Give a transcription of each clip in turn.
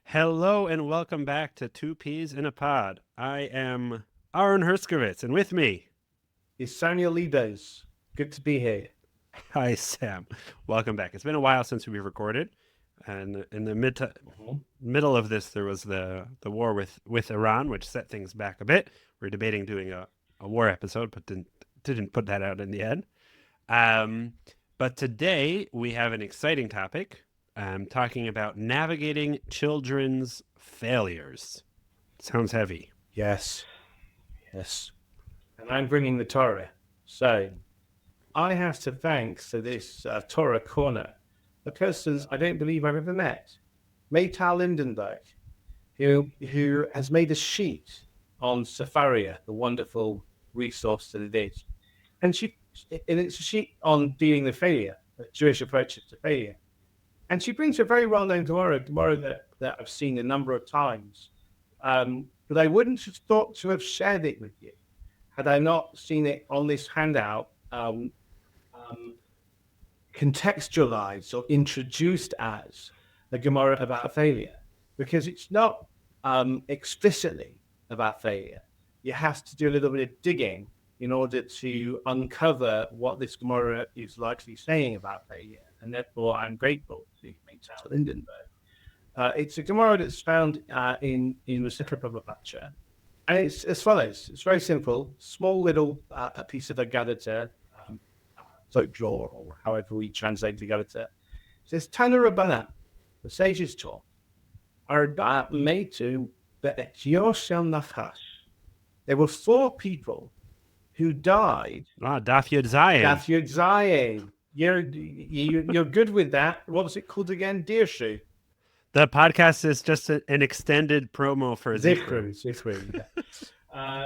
Hello and welcome back to Two Peas in a Pod. I am Aaron Herskovitz, and with me, It's Samuel Lidos. Good to be here. hi Sam. Welcome back. It's been a while since we recorded, and in the middle of this, there was the war with Iran, which set things back a bit. We're debating doing a war episode, but didn't put that out in the end. But today we have an exciting topic. Talking about navigating children's failures. Sounds heavy. Yes. And I'm bringing the Torah. So I have to thank for this Torah corner a person I don't believe I've ever met, Maytal Lindenberg, who has made a sheet on Sefaria, the wonderful resource that it is. And it's a sheet on dealing with failure, Jewish approaches to failure. And she brings a very well-known Gemara that I've seen a number of times. But I wouldn't have thought to have shared it with you had I not seen it on this handout, contextualized or introduced as a Gemara about failure. Because it's not explicitly about failure. You have to do a little bit of digging in order to uncover what this Gemara is likely saying about failure. And therefore, I'm grateful to Maytal Lindenberg. It's a Gemara that's found in the Sefer Baba Batcha. And it's as follows. It's very simple. Small little a piece of a Gadata, folklore, or however we translate the Gadata. It says, Tana Rabbana, the sages taught, Arba made to Yoshel Nachash. There were 4 people who died. Daf Yud Zayin. Daf Yud Zayin. You're good with that. What was it called again? Dirshu. The podcast is just an extended promo for Zikru.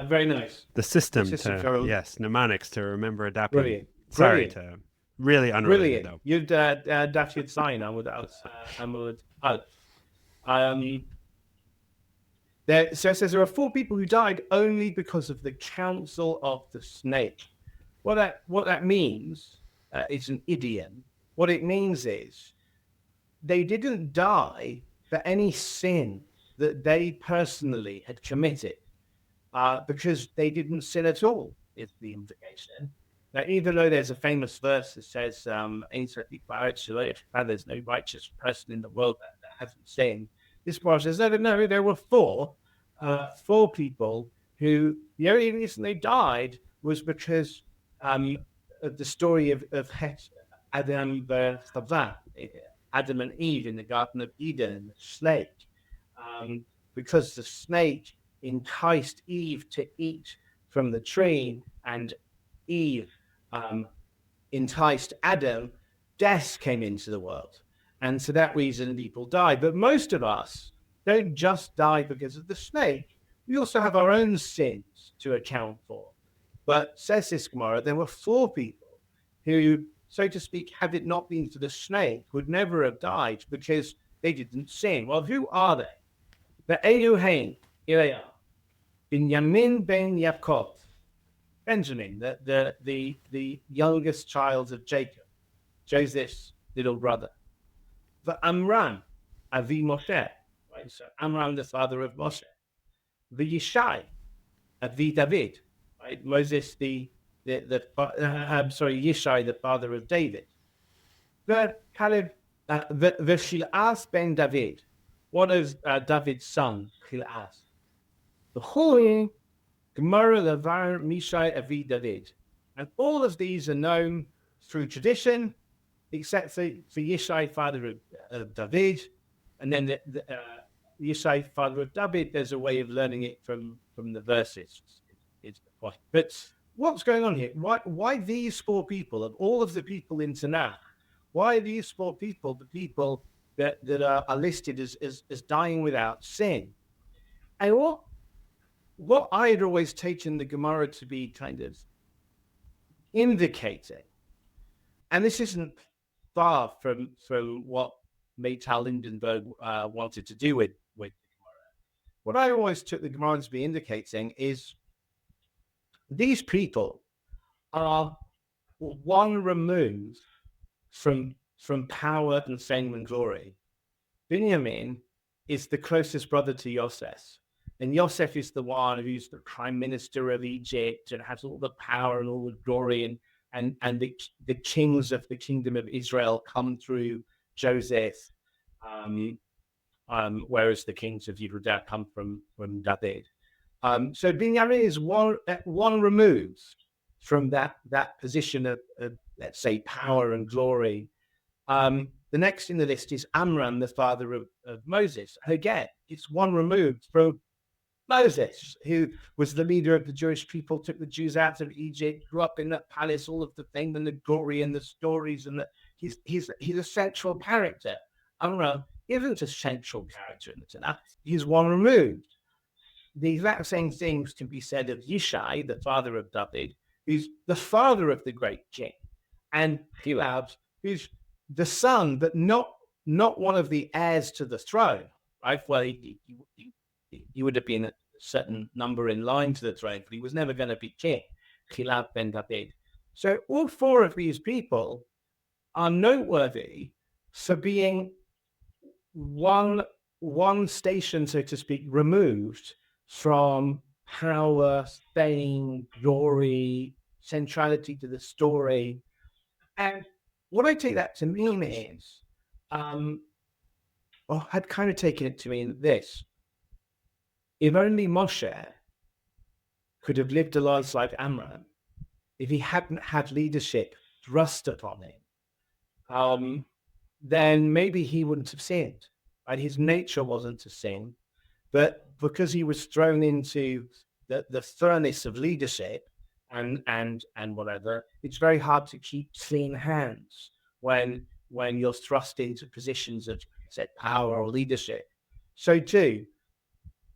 Very nice. The system mnemonics to remember adapting. Brilliant. Sorry to really unrelated though. You'd Daf Yud Zayin. So it says there are 4 people who died only because of the counsel of the snake. What that means is an idiom. What it means is they didn't die for any sin that they personally had committed because they didn't sin at all, is the implication. Now, even though there's a famous verse that says, there's no righteous person in the world that hasn't sinned, this part says, no, there were 4 people who the only reason they died was because of the story of Adam and Eve in the Garden of Eden, the snake, because the snake enticed Eve to eat from the tree, and Eve enticed Adam, death came into the world. And for that reason, people died. But most of us don't just die because of the snake. We also have our own sins to account for. But says this Gemara, there were 4 people who, so to speak, had it not been for the snake, would never have died because they didn't sin. Well, who are they? The Eluhain, Ileah, Binyamin ben Yaakov, Benjamin, the youngest child of Jacob, Joseph's little brother. The Amram, Avi Moshe, right? So Amram, the father of Moshe. The Yishai, Avi David, right? Moses, Yishai, the father of David. The Caleb, the Shil'as ben David, one of David's son, Shil'as. The Holy Gemara Levar Mishai Avi David. And all of these are known through tradition, except for Yishai, father of David. And then the Yishai, father of David, there's a way of learning it from the verses. But what's going on here? Why these 4 people, of all of the people in Tanakh, why are these 4 people the people that are listed as dying without sin? And what I had always taken the Gemara to be kind of indicating, and this isn't far from what Maytal Lindenberg wanted to do with the Gemara. What I always took the Gemara to be indicating is these people are one remove from power and fame and glory. Binyamin is the closest brother to Yosef. And Yosef is the one who's the prime minister of Egypt and has all the power and all the glory, and the kings of the kingdom of Israel come through Joseph, whereas the kings of Judah come from David. So Binyamin is one removed from that position of let's say power and glory. The next in the list is Amram, the father of Moses. Again, it's one removed from Moses, who was the leader of the Jewish people, took the Jews out of Egypt, grew up in that palace, all of the fame and the glory and the stories, and he's a central character. Amram isn't a central character in the Tanakh. He's one removed. The exact same things can be said of Yishai, the father of David, who's the father of the great king, and Joab, who's the son, but not one of the heirs to the throne, right? Well, he would have been a certain number in line to the throne, but he was never going to be king. Joab ben David. So all four of these people are noteworthy for being one station, so to speak, removed from power, fame, glory, centrality to the story. And what I take that to mean is, I'd kind of taken it to mean this. If only Moshe could have lived a life like Amram, if he hadn't had leadership thrust upon him, then maybe he wouldn't have sinned. Right? His nature wasn't to sin, but because he was thrown into the furnace of leadership and whatever, it's very hard to keep clean hands when you're thrust into positions of power or leadership. So too,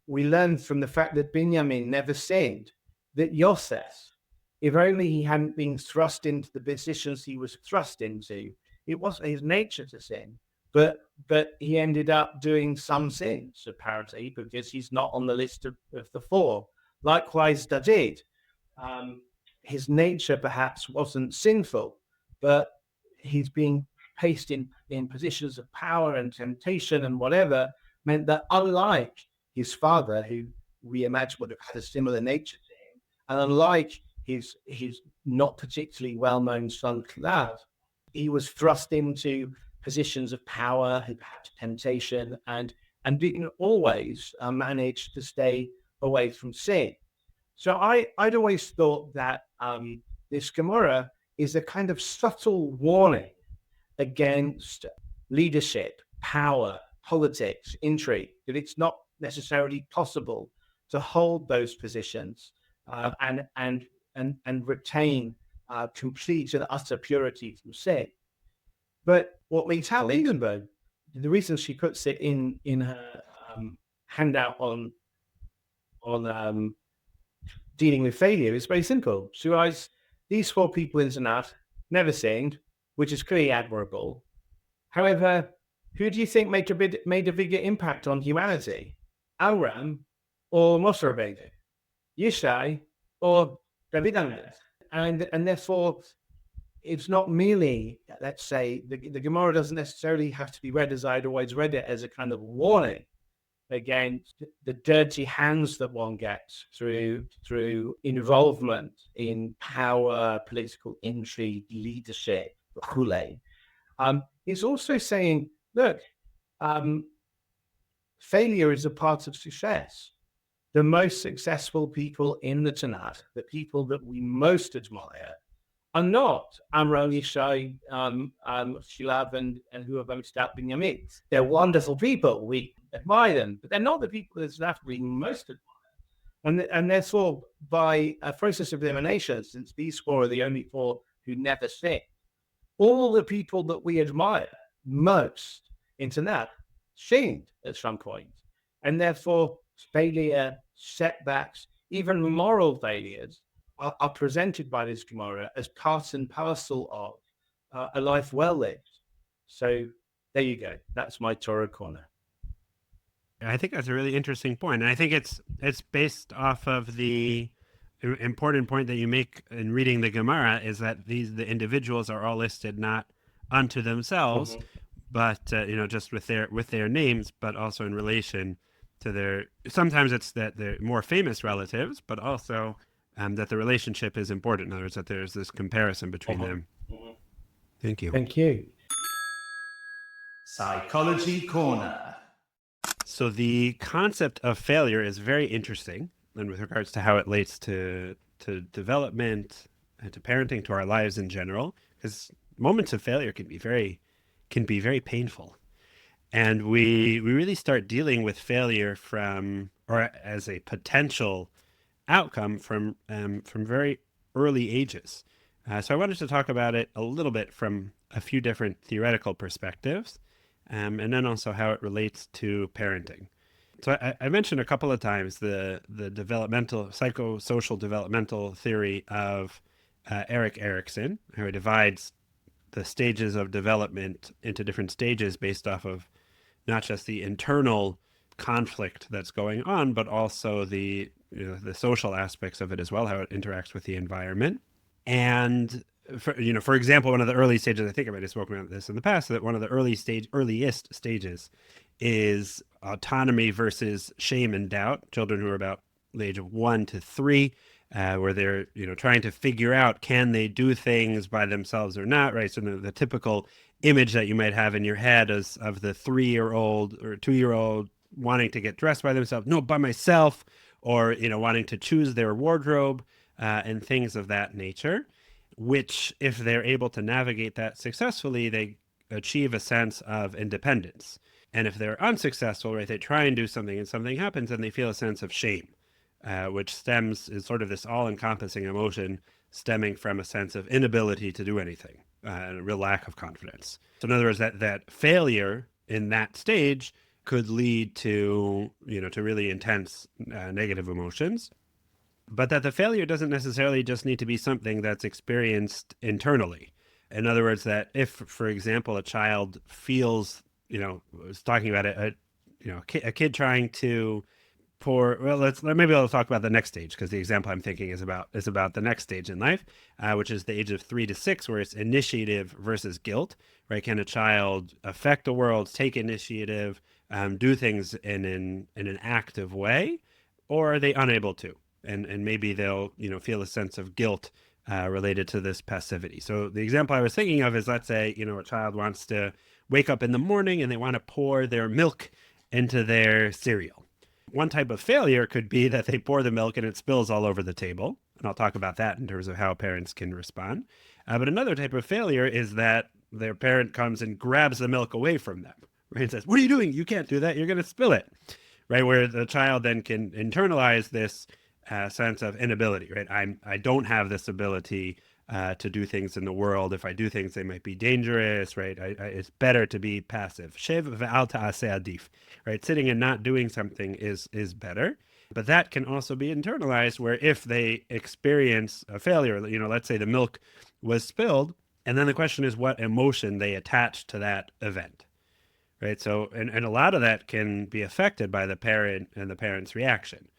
we learn from the fact that Binyamin never sinned, that Yosef, if only he hadn't been thrust into the positions he was thrust into, it wasn't his nature to sin, but he ended up doing some sins, apparently, because he's not on the list of the four. Likewise, David, his nature perhaps wasn't sinful, but he's being placed in positions of power and temptation and whatever, meant that unlike his father, who we imagine would have had a similar nature to him, and unlike his not particularly well-known son Joab, he was thrust into positions of power, perhaps temptation, and didn't always manage to stay away from sin. So I'd always thought that this Gemara is a kind of subtle warning against leadership, power, politics, intrigue, that it's not necessarily possible to hold those positions and retain complete and utter purity from sin. But what Lital Lindenberg, the reason she puts it in her handout on dealing with failure is very simple. She writes, these four people in Tanakh never sinned, which is clearly admirable. However, who do you think made a bigger impact on humanity? Amram or Moshe Rabbeinu? Yishai or David HaMelech? And therefore, it's not merely, let's say, the Gemara doesn't necessarily have to be read as I'd always read it, as a kind of warning against the dirty hands that one gets through involvement in power, political intrigue, leadership, hule. It's also saying, look, failure is a part of success. The most successful people in the Tanakh, the people that we most admire, are not Amram, Yishai, Joab, and who have most out Binyamin. They're wonderful people. We admire them, but they're not the people that we most admire. And therefore, by a process of elimination, since these four are the only four who never sin, all the people that we admire most in Tanakh sinned at some point. And therefore, failure, setbacks, even moral failures are presented by this Gemara as part and parcel of a life well lived. So there you go. That's my Torah corner. I think that's a really interesting point. And I think it's based off of the important point that you make in reading the Gemara, is that the individuals are all listed not unto themselves, Mhm. but just with their names, but also in relation to their. Sometimes it's that they're more famous relatives, but also that the relationship is important. In other words, that there's this comparison between Mhm. them. Mhm. Thank you. Thank you. Psychology Corner. So the concept of failure is very interesting, and with regards to how it relates to development and to parenting, to our lives in general, because moments of failure can be very painful, and we really start dealing with failure from or as a potential outcome from very early ages. So I wanted to talk about it a little bit from a few different theoretical perspectives, and then also how it relates to parenting. So I mentioned a couple of times the developmental psychosocial developmental theory of Erik Erikson, how he divides the stages of development into different stages based off of not just the internal conflict that's going on, but also the social aspects of it as well, how it interacts with the environment. And for example, one of the early stages, I think I might have spoken about this in the past, that one of the earliest stages is autonomy versus shame and doubt. Children who are about the age of 1 to 3, where they're trying to figure out, can they do things by themselves or not, right? So the typical image that you might have in your head is of the 3-year-old or 2-year-old wanting to get dressed by themselves, no, by myself, or wanting to choose their wardrobe, and things of that nature, which, if they're able to navigate that successfully, they achieve a sense of independence. And if they're unsuccessful, right, they try and do something and something happens and they feel a sense of shame, which is sort of this all-encompassing emotion stemming from a sense of inability to do anything, and a real lack of confidence. So in other words, that failure in that stage could lead to really intense negative emotions, but that the failure doesn't necessarily just need to be something that's experienced internally. In other words, that if, for example, a child feels, I was talking about a kid trying to maybe I'll talk about the next stage, because the example I'm thinking is about the next stage in life, which is the age of 3 to 6, where it's initiative versus guilt, right? Can a child affect the world, take initiative, do things in an active way, or are they unable to? And maybe they'll feel a sense of guilt related to this passivity. So the example I was thinking of is, let's say a child wants to wake up in the morning and they want to pour their milk into their cereal. One type of failure could be that they pour the milk and it spills all over the table. And I'll talk about that in terms of how parents can respond. But another type of failure is that their parent comes and grabs the milk away from them, right? And says, "What are you doing? You can't do that. You're going to spill it," right? Where the child then can internalize this sense of inability, right? I don't have this ability to do things in the world. If I do things, they might be dangerous, right? It's better to be passive. Shev ve'al ta'aseh adif, right? Sitting and not doing something is better. But that can also be internalized, where if they experience a failure, let's say the milk was spilled, and then the question is what emotion they attach to that event, right? So, and a lot of that can be affected by the parent and the parent's reaction,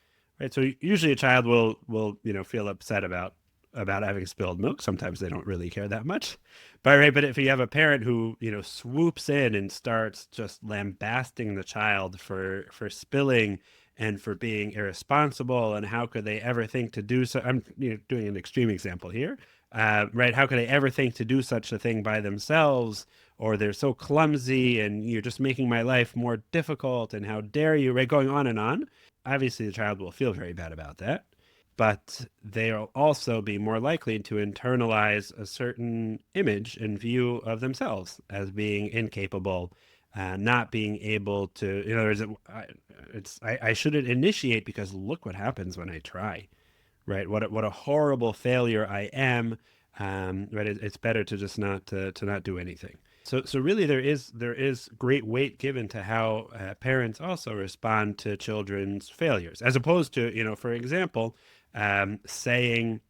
right? So usually a child will feel upset about having spilled milk. Sometimes they don't really care that much, but if you have a parent who swoops in and starts just lambasting the child for spilling and for being irresponsible, and how could they ever think to do so? I'm doing an extreme example here, right? How could they ever think to do such a thing by themselves? Or they're so clumsy, and you're just making my life more difficult, and how dare you, right? Going on and on. Obviously, the child will feel very bad about that, but they'll also be more likely to internalize a certain image and view of themselves as being incapable, not being able to, I shouldn't initiate because look what happens when I try, right? What a horrible failure I am, right? It's better to just not do anything. So really, there is great weight given to how parents also respond to children's failures, as opposed to for example, saying,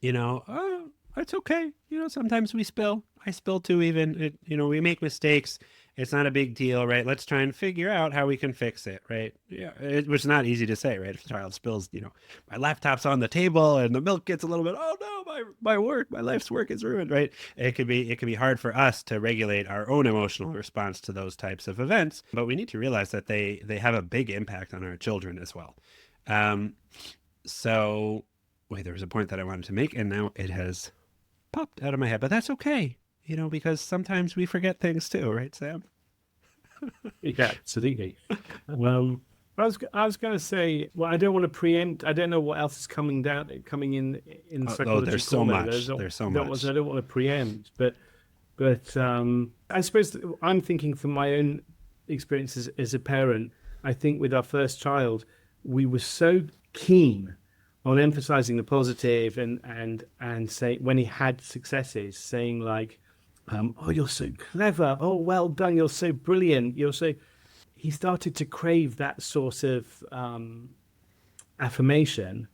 oh, it's okay. Sometimes we spill. I spill too. Even we make mistakes, It's not a big deal, right? Let's try and figure out how we can fix it, right? Yeah, which is not easy to say, right? If a child spills, my laptop's on the table and the milk gets a little bit, oh no, my life's work is ruined, right? It can be hard for us to regulate our own emotional response to those types of events, but we need to realize that they have a big impact on our children as well. So wait, there was a point that I wanted to make, and now it has popped out of my head, but that's okay, because sometimes we forget things too, right, Sam? Yeah, absolutely. Well, I was going to say, well, I don't want to preempt. I don't know what else is coming in psychology. There's so corner. much. There's so much. I don't want to preempt, but I suppose I'm thinking from my own experiences as a parent. I think with our first child, we were so keen on emphasizing the positive and say when he had successes, saying like, oh, you're so clever. Oh, well done. You're so brilliant. He started to crave that sort of affirmation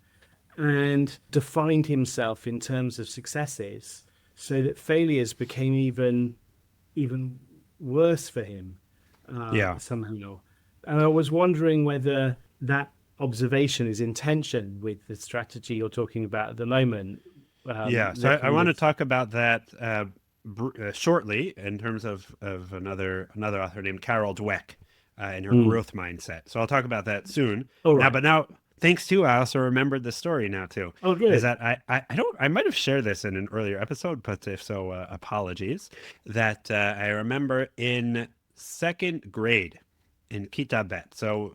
and defined himself in terms of successes, so that failures became even worse for him. Somehow. And I was wondering whether that observation is in tension with the strategy you're talking about at the moment. So I want to talk about that shortly in terms of another author named Carol Dweck and her growth mindset. So I'll talk about that soon. Oh, right. Now, thanks to I also remembered the story now too. Oh, good. Is that I might have shared this in an earlier episode, but if so, apologies. That I remember in second grade in Kita Bet. So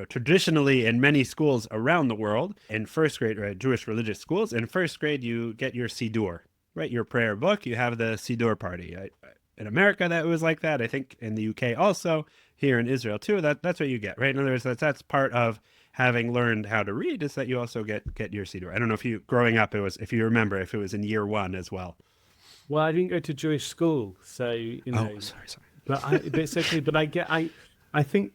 traditionally in many schools around the world, in first grade, right, Jewish religious schools, in first grade you get your Siddur, right, your prayer book. You have the Siddur party. In America, that was like that. I think in the UK also, here in Israel too. That's what you get, right? In other words, that's part of having learned how to read, is that you also get your Siddur. I don't know if growing up, if you remember, if it was in year one as well. Well, I didn't go to Jewish school, so Oh, sorry. But it's okay. But I think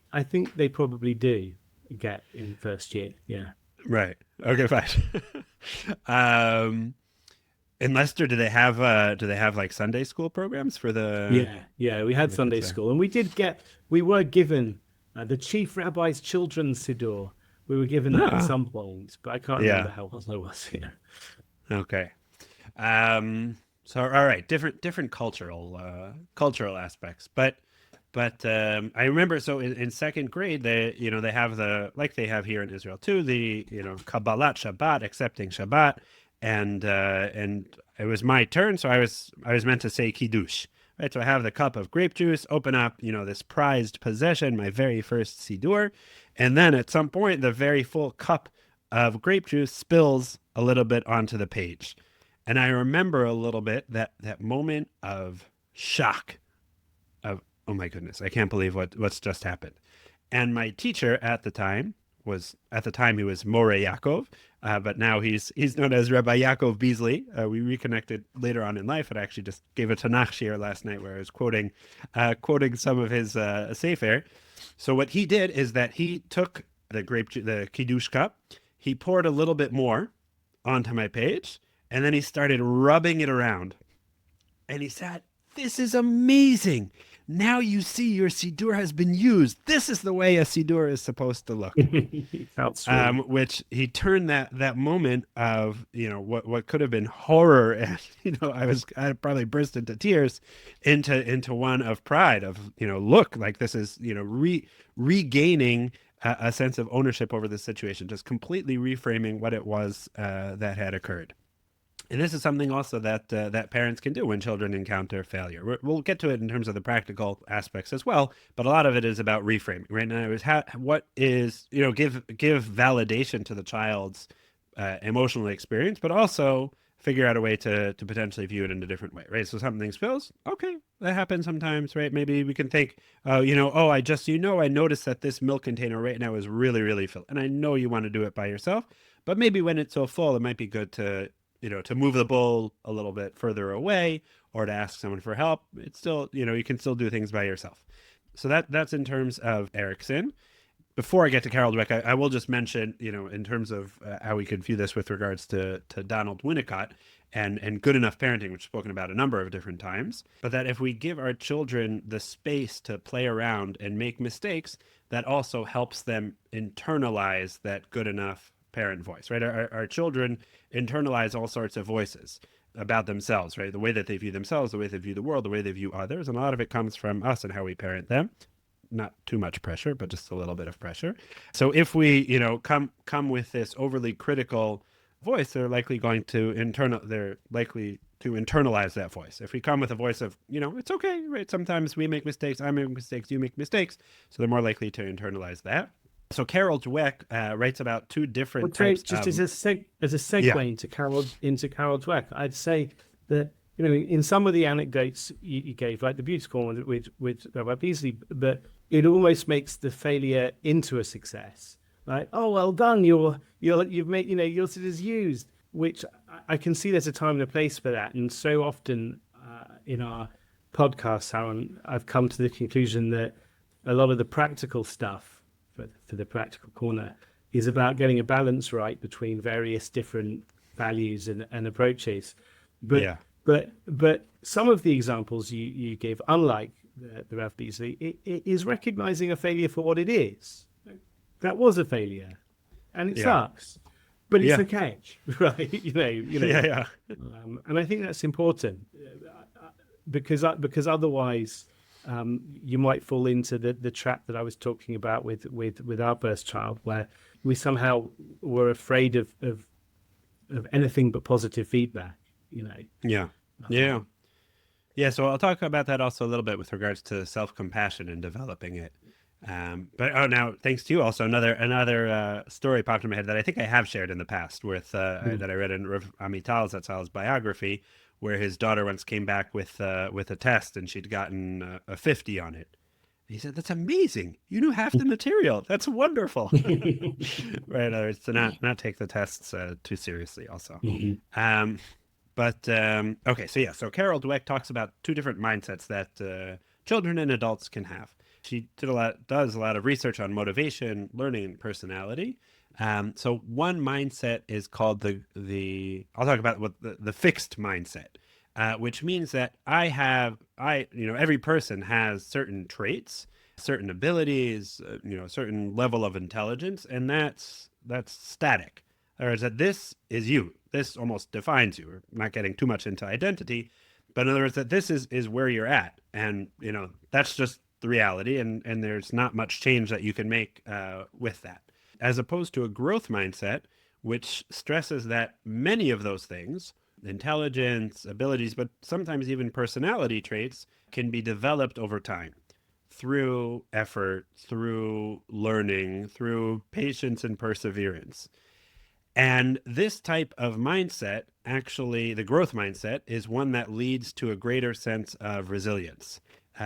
they probably do get in first year. Yeah. Right. Okay. Fine. In Leicester, do they have like Sunday school programs for the? Yeah. We had Sunday school, and we were given the chief rabbi's children's siddur. We were given that at some point, but I can't remember how old I was here. Okay. So all right, different cultural aspects, but I remember, so in second grade they have like they have here in Israel too, the Kabbalat Shabbat, accepting Shabbat, and it was my turn, so I was meant to say Kiddush, right? So I have the cup of grape juice, open up this prized possession, my very first Siddur, and then at some point the very full cup of grape juice spills a little bit onto the page. And I remember a little bit that moment of shock, of, oh my goodness, I can't believe what's just happened. And my teacher at the time he was More Yaakov, but now he's known as Rabbi Yaakov Beasley. We reconnected later on in life, and I actually just gave a Tanakh shiur last night where I was quoting some of his Sefer. So what he did is that he took the Kiddush cup, he poured a little bit more onto my page, and then he started rubbing it around. And he said, "This is amazing. Now you see your Siddur has been used. This is the way a Siddur is supposed to look." Which he turned that moment of, what could have been horror, and, I probably burst into tears, into one of pride of, look, like this is, regaining a sense of ownership over the situation, just completely reframing what it was that had occurred. And this is something also that parents can do when children encounter failure. We'll get to it in terms of the practical aspects as well, but a lot of it is about reframing. Right now, give validation to the child's emotional experience, but also figure out a way to potentially view it in a different way. Right. So something spills. Okay, that happens sometimes. Right. Maybe we can think, I noticed that this milk container right now is really, really full, and I know you want to do it by yourself, but maybe when it's so full, it might be good to move the bowl a little bit further away, or to ask someone for help. It's still, you can still do things by yourself. So that's in terms of Erikson. Before I get to Carol Dweck, I will just mention, in terms of how we could view this with regards to Donald Winnicott, and good enough parenting, which is spoken about a number of different times. But that if we give our children the space to play around and make mistakes, that also helps them internalize that good enough parent voice, right? Our children internalize all sorts of voices about themselves, right? The way that they view themselves, the way they view the world, the way they view others. And a lot of it comes from us and how we parent them. Not too much pressure, but just a little bit of pressure. So if we, come with this overly critical voice, they're likely to internalize that voice. If we come with a voice of, it's okay, right? Sometimes we make mistakes, I make mistakes, you make mistakes. So they're more likely to internalize that. So Carol Dweck writes about two different types. Just as a segue into Carol Dweck, I'd say that in some of the anecdotes you gave, like the beauty corner with Rabbi Beasley, but it almost makes the failure into a success. Like, oh, well done, you've made yours is used, which I can see there's a time and a place for that, and so often in our podcasts, Aaron, I've come to the conclusion that a lot of the practical stuff for the practical corner is about getting a balance right between various different values and approaches. But some of the examples you gave, unlike the Rav Beasley, it is recognizing a failure for what it is. That was a failure, and it sucks, but it's okay, right? Yeah. And I think that's important because otherwise you might fall into the trap that I was talking about with our first child, where we somehow were afraid of anything but positive feedback. Yeah. So I'll talk about that also a little bit with regards to self-compassion and developing it. Now, thanks to you, also another story popped in my head that I think I have shared in the past that I read in Rav Amital Zatzal's biography, where his daughter once came back with a test and she'd gotten a 50 on it. He said, "That's amazing. You knew half the material. That's wonderful." Right. In other words, to not take the tests too seriously also. Mm-hmm. So Carol Dweck talks about two different mindsets that children and adults can have. She does a lot of research on motivation, learning, and personality. So one mindset is called I'll talk about the fixed mindset, which means that every person has certain traits, certain abilities, certain level of intelligence, and that's static. Or is that this is you. This almost defines you. We're not getting too much into identity, but in other words, that this is where you're at, and that's just the reality, and there's not much change that you can make with that. As opposed to a growth mindset, which stresses that many of those things, intelligence, abilities, but sometimes even personality traits, can be developed over time through effort, through learning, through patience and perseverance. And this type of mindset, actually, the growth mindset, is one that leads to a greater sense of resilience.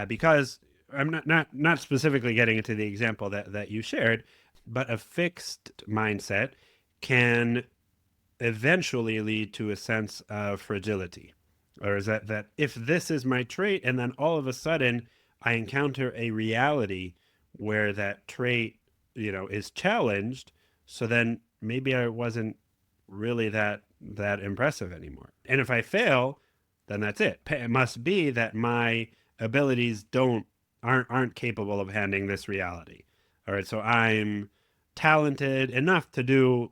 Because I'm not specifically getting into the example that you shared, but a fixed mindset can eventually lead to a sense of fragility. Or is that if this is my trait, and then all of a sudden I encounter a reality where that trait, is challenged, so then maybe I wasn't really that impressive anymore. And if I fail, then that's it. It must be that my abilities aren't capable of handling this reality. All right, so I'm talented enough to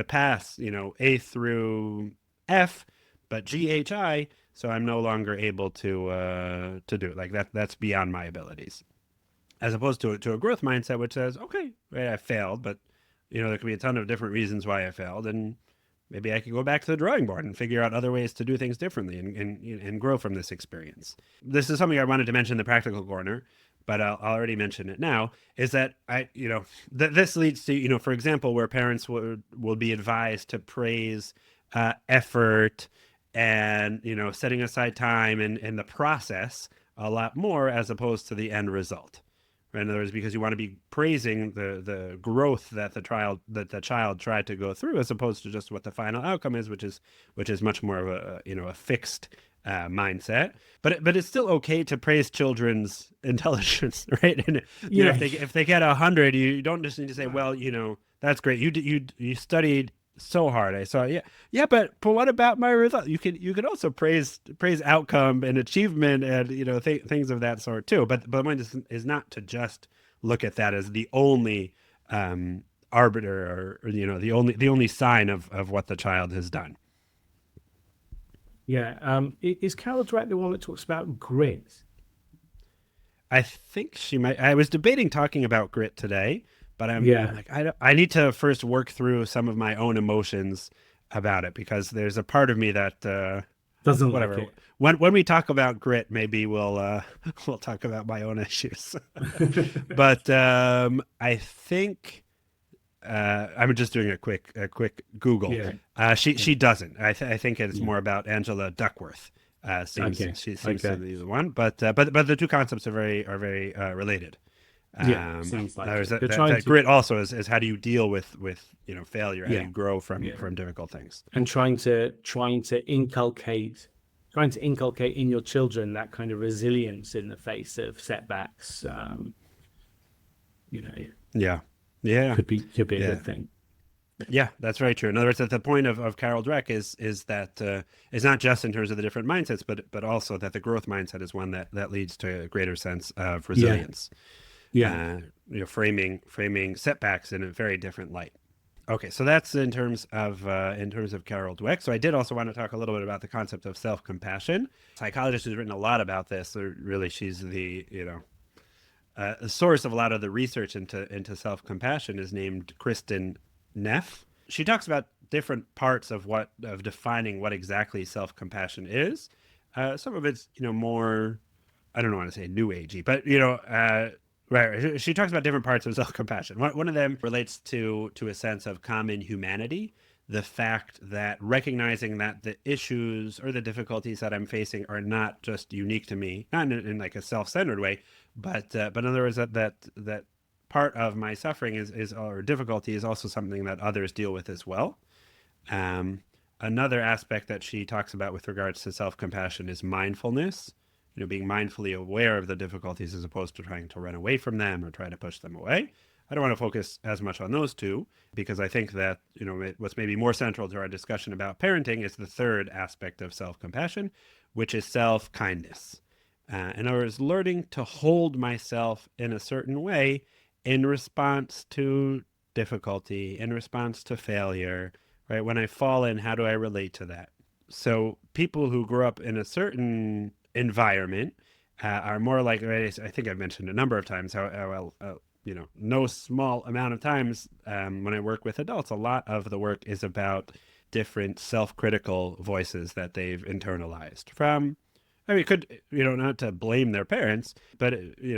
pass, A through F, but GHI, so I'm no longer able to do it. Like that's beyond my abilities. As opposed to a growth mindset, which says, okay, right, I failed, but there could be a ton of different reasons why I failed, and maybe I could go back to the drawing board and figure out other ways to do things differently and grow from this experience. This is something I wanted to mention in the practical corner, but I'll already mention it now, is that this leads to, for example, where parents will be advised to praise effort and, setting aside time and the process a lot more as opposed to the end result. Right? In other words, because you want to be praising the growth that the child tried to go through, as opposed to just what the final outcome is, which is much more of a fixed mindset. But it's still okay to praise children's intelligence, right? And if they get 100, you don't just need to say, well, that's great. You studied so hard. I saw, yeah, but what about my result? You can also praise outcome and achievement and things of that sort too. But the point is not to just look at that as the only arbiter or the only sign of what the child has done. Yeah. Is Carol Dweck the one that talks about grit? I think she might. I was debating talking about grit today, but I'm like, I need to first work through some of my own emotions about it, because there's a part of me that Doesn't whatever. like it. When we talk about grit, maybe we'll talk about my own issues. But I think I'm just doing a quick Google. Yeah. She doesn't. I think it's more about Angela Duckworth. Seems to be the one, but the two concepts are very related. Sounds like there's it. that grit also is how do you deal with failure? How do you grow from difficult things? And trying to inculcate in your children that kind of resilience in the face of setbacks. Yeah. Could be a good thing. Yeah, that's very true. In other words, that the point of Carol Dweck is that it's not just in terms of the different mindsets, but also that the growth mindset is one that leads to a greater sense of resilience. Framing setbacks in a very different light. Okay, so that's in terms of Carol Dweck. So I did also want to talk a little bit about the concept of self-compassion. Psychologist who's written a lot about this. So really, she's the source of a lot of the research into self-compassion is named Kristin Neff. She talks about different parts of defining what exactly self-compassion is. Some of it's more, I don't want to say new agey, but right. She talks about different parts of self-compassion. One of them relates to a sense of common humanity, the fact that recognizing that the issues or the difficulties that I'm facing are not just unique to me, not in like a self-centered way, but in other words, that part of my suffering is or difficulty is also something that others deal with as well. Another aspect that she talks about with regards to self-compassion is mindfulness. Being mindfully aware of the difficulties as opposed to trying to run away from them or try to push them away. I don't want to focus as much on those two because I think that, what's maybe more central to our discussion about parenting is the third aspect of self-compassion, which is self-kindness. In other words, learning to hold myself in a certain way in response to difficulty, in response to failure, right? When I fall in, how do I relate to that? So people who grew up in a certain environment are more like, right, I think I've mentioned a number of times how no small amount of times when I work with adults, a lot of the work is about different self-critical voices that they've internalized from, not to blame their parents, but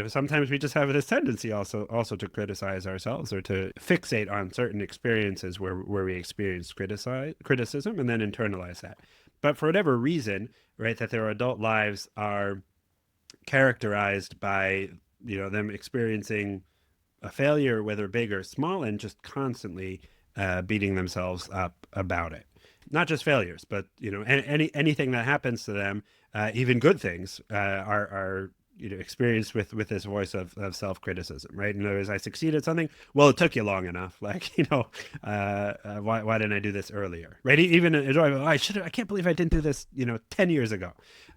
sometimes we just have this tendency also to criticize ourselves or to fixate on certain experiences where we experience criticism and then internalize that. But for whatever reason, right, that their adult lives are characterized by, them experiencing a failure, whether big or small, and just constantly beating themselves up about it. Not just failures, but, anything that happens to them, even good things are experienced with this voice of self-criticism, right? In other words, I succeeded at something. Well, it took you long enough. Like, why didn't I do this earlier? Right? Even I can't believe I didn't do this, 10 years ago.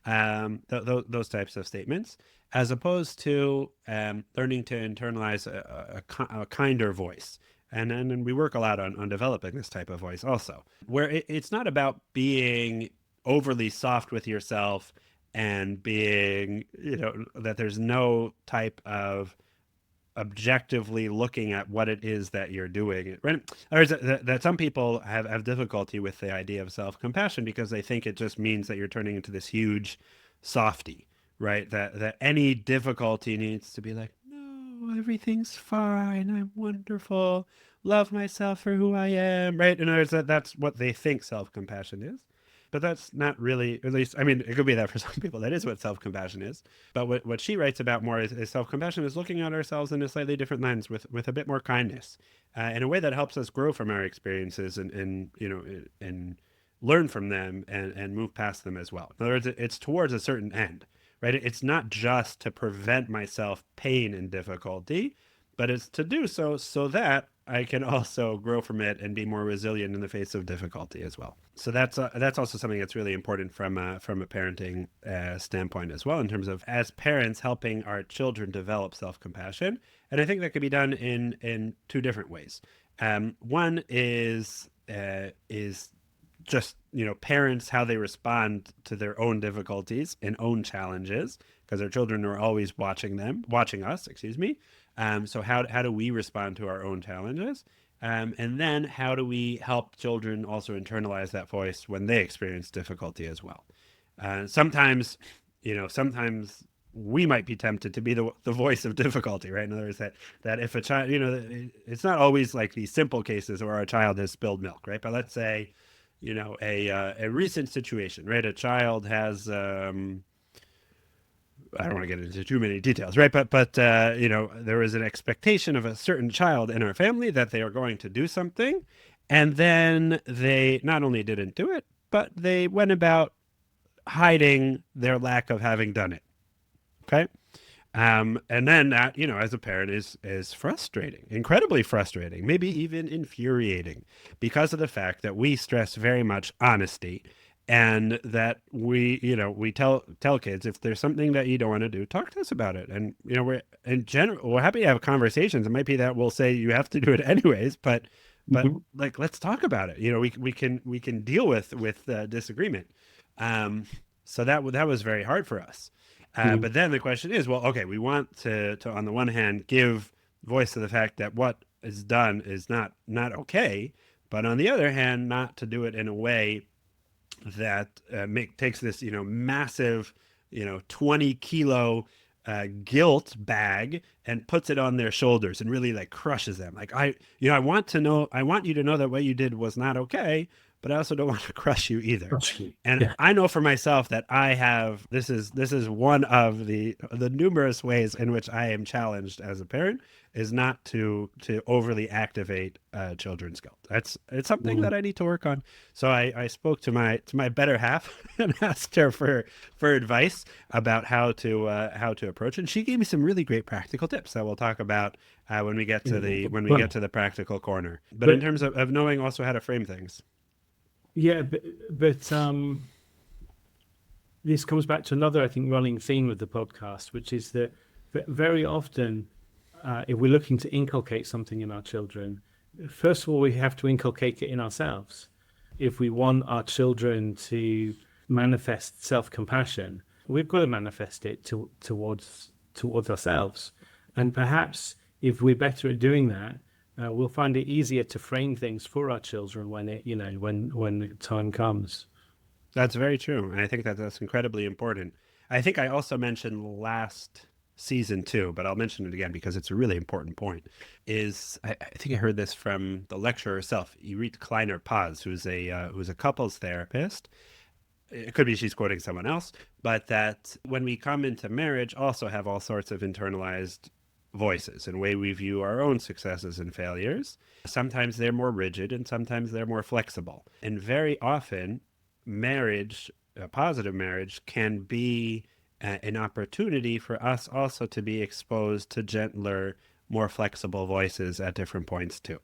Those types of statements, as opposed to learning to internalize a kinder voice. And we work a lot on developing this type of voice also, where it's not about being overly soft with yourself and being, that there's no type of objectively looking at what it is that you're doing. Right? Or that some people have difficulty with the idea of self-compassion because they think it just means that you're turning into this huge softy, right? That any difficulty needs to be like, no, everything's fine. I'm wonderful. Love myself for who I am, right? In other words, that's what they think self-compassion is. But that's not really, at least, it could be that for some people, that is what self-compassion is. But what she writes about more is self-compassion is looking at ourselves in a slightly different lens with a bit more kindness, in a way that helps us grow from our experiences and learn from them and move past them as well. In other words, it's towards a certain end, right? It's not just to prevent myself pain and difficulty, but it's to do so that I can also grow from it and be more resilient in the face of difficulty as well. So that's also something that's really important from a parenting standpoint as well, in terms of, as parents, helping our children develop self-compassion. And I think that could be done in two different ways. One is just, parents, how they respond to their own difficulties and own challenges, because our children are always watching us, excuse me. So how do we respond to our own challenges? And then how do we help children also internalize that voice when they experience difficulty as well? Sometimes we might be tempted to be the voice of difficulty, right? In other words, that if a child, it's not always like these simple cases where our child has spilled milk, right? But let's say, a recent situation, right? A child has, I don't want to get into too many details, right? But there was an expectation of a certain child in our family that they are going to do something, and then they not only didn't do it, but they went about hiding their lack of having done it. Okay. And then that, as a parent is frustrating, incredibly frustrating, maybe even infuriating, because of the fact that we stress very much honesty. And that we tell kids, if there's something that you don't want to do, talk to us about it. And, we're happy to have conversations. It might be that we'll say you have to do it anyways, but like, let's talk about it. We can deal with disagreement. So that was very hard for us. But then the question is, well, okay, we want to on the one hand, give voice to the fact that what is done is not okay. But on the other hand, not to do it in a way that takes this, massive, 20 kilo guilt bag and puts it on their shoulders and really like crushes them. Like, I want you to know that what you did was not okay, but I also don't want to crush you either. And I know for myself that I have, this is one of the numerous ways in which I am challenged as a parent, is not to overly activate children's guilt. It's something that I need to work on. So I spoke to my better half and asked her for advice about how to approach it. And she gave me some really great practical tips that we'll talk about when we get to the practical corner. But in terms of knowing also how to frame things. Yeah, but this comes back to another, I think, running theme of the podcast, which is that very often, if we're looking to inculcate something in our children, first of all, we have to inculcate it in ourselves. If we want our children to manifest self-compassion, we've got to manifest it towards ourselves. And perhaps if we're better at doing that, we'll find it easier to frame things for our children when the time comes. That's very true. And I think that's incredibly important. I think I also mentioned last season too, but I'll mention it again because it's a really important point. I think I heard this from the lecturer herself, Irit Kleiner-Paz, who's a couples therapist. It could be she's quoting someone else, but that when we come into marriage, also have all sorts of internalized voices and way we view our own successes and failures. Sometimes they're more rigid and sometimes they're more flexible. And very often, marriage, a positive marriage, can be an opportunity for us also to be exposed to gentler, more flexible voices at different points too.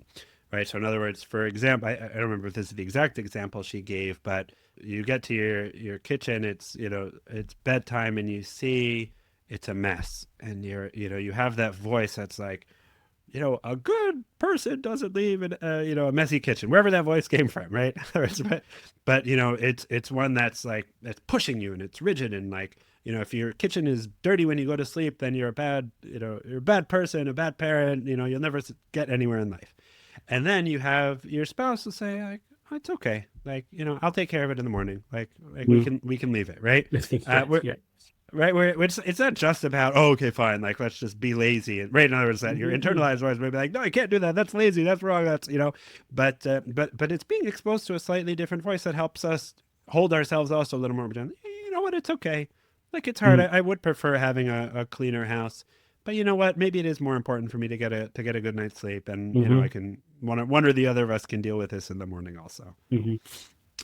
Right. So in other words, for example, I don't remember if this is the exact example she gave, but you get to your kitchen, it's bedtime, and you see it's a mess, and you have that voice that's like, a good person doesn't leave a messy kitchen, wherever that voice came from, right? but it's one that's pushing you, and it's rigid, and like, if your kitchen is dirty when you go to sleep, then you're a bad person, a bad parent, you'll never get anywhere in life. And then you have your spouse will say, like, oh, it's okay, like, I'll take care of it in the morning, like we can leave it, right? Right, where it's not just about, oh, okay, fine, like, let's just be lazy, and right, in other words, that your internalized voice may be like, no, I can't do that, that's lazy, that's wrong, that's but it's being exposed to a slightly different voice that helps us hold ourselves also a little more gently. You know what, it's okay, like, it's hard. I would prefer having a cleaner house, but you know what, maybe it is more important for me to get a good night's sleep, and I can one or the other of us can deal with this in the morning also. So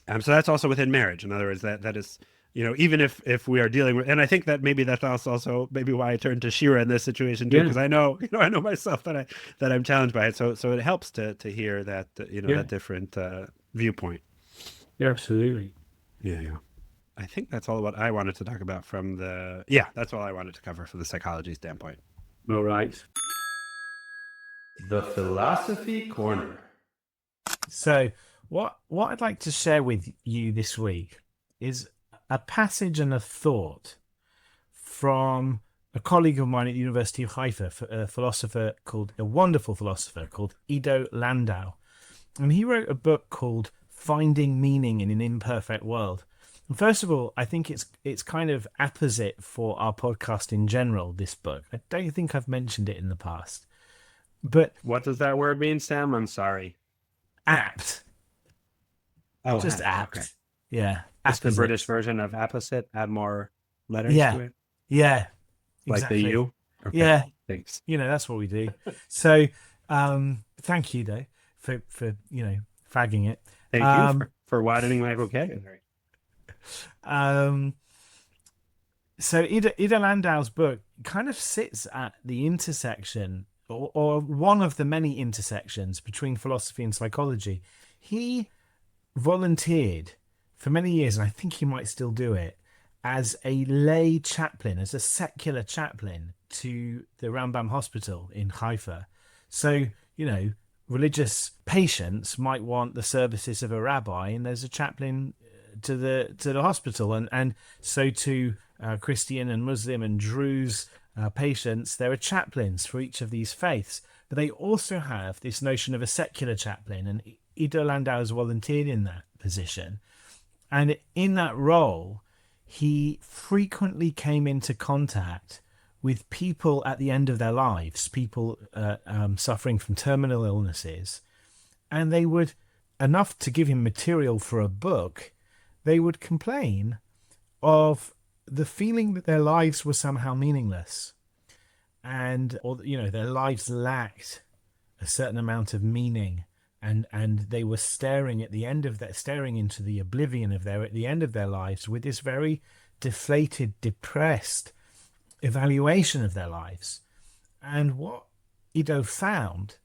that's also within marriage. In other words, that is even if we are dealing with, and I think that maybe that's also maybe why I turned to Shira in this situation too, Yeah. because I know myself that I'm challenged by it. So it helps to hear that Yeah. that different viewpoint. Yeah, absolutely. Yeah. I think that's all what I wanted to talk about from that's all I wanted to cover from the psychology standpoint. All right. The Philosophy Corner. So, what I'd like to share with you this week is a passage and a thought from a colleague of mine at the University of Haifa, a wonderful philosopher called Ido Landau. And he wrote a book called Finding Meaning in an Imperfect World. And first of all, I think it's kind of apposite for our podcast in general, this book. I don't think I've mentioned it in the past. But What does that word mean, Sam? I'm sorry. apt. Oh, Just apt. Okay. Yeah. It's the apposite. British version of apposite. Add more letters Yeah. to it, Yeah. like exactly. the U. Okay. Yeah. Thanks. That's what we do. So, thank you, though, for fagging it. Thank you for widening my vocabulary. So Ida Landau's book kind of sits at the intersection, or one of the many intersections between philosophy and psychology. He volunteered for many years, and I think he might still do it, as a lay chaplain, as a secular chaplain to the Rambam Hospital in Haifa. So, religious patients might want the services of a rabbi, and there's a chaplain to the hospital, and so to Christian and Muslim and Druze patients, there are chaplains for each of these faiths. But they also have this notion of a secular chaplain, and Ido Landau has volunteered in that position. And in that role, he frequently came into contact with people at the end of their lives, people suffering from terminal illnesses, and they would, enough to give him material for a book, they would complain of the feeling that their lives were somehow meaningless, or their lives lacked a certain amount of meaning, and they were staring into the oblivion at the end of their lives with this very deflated, depressed evaluation of their lives. And what Ido found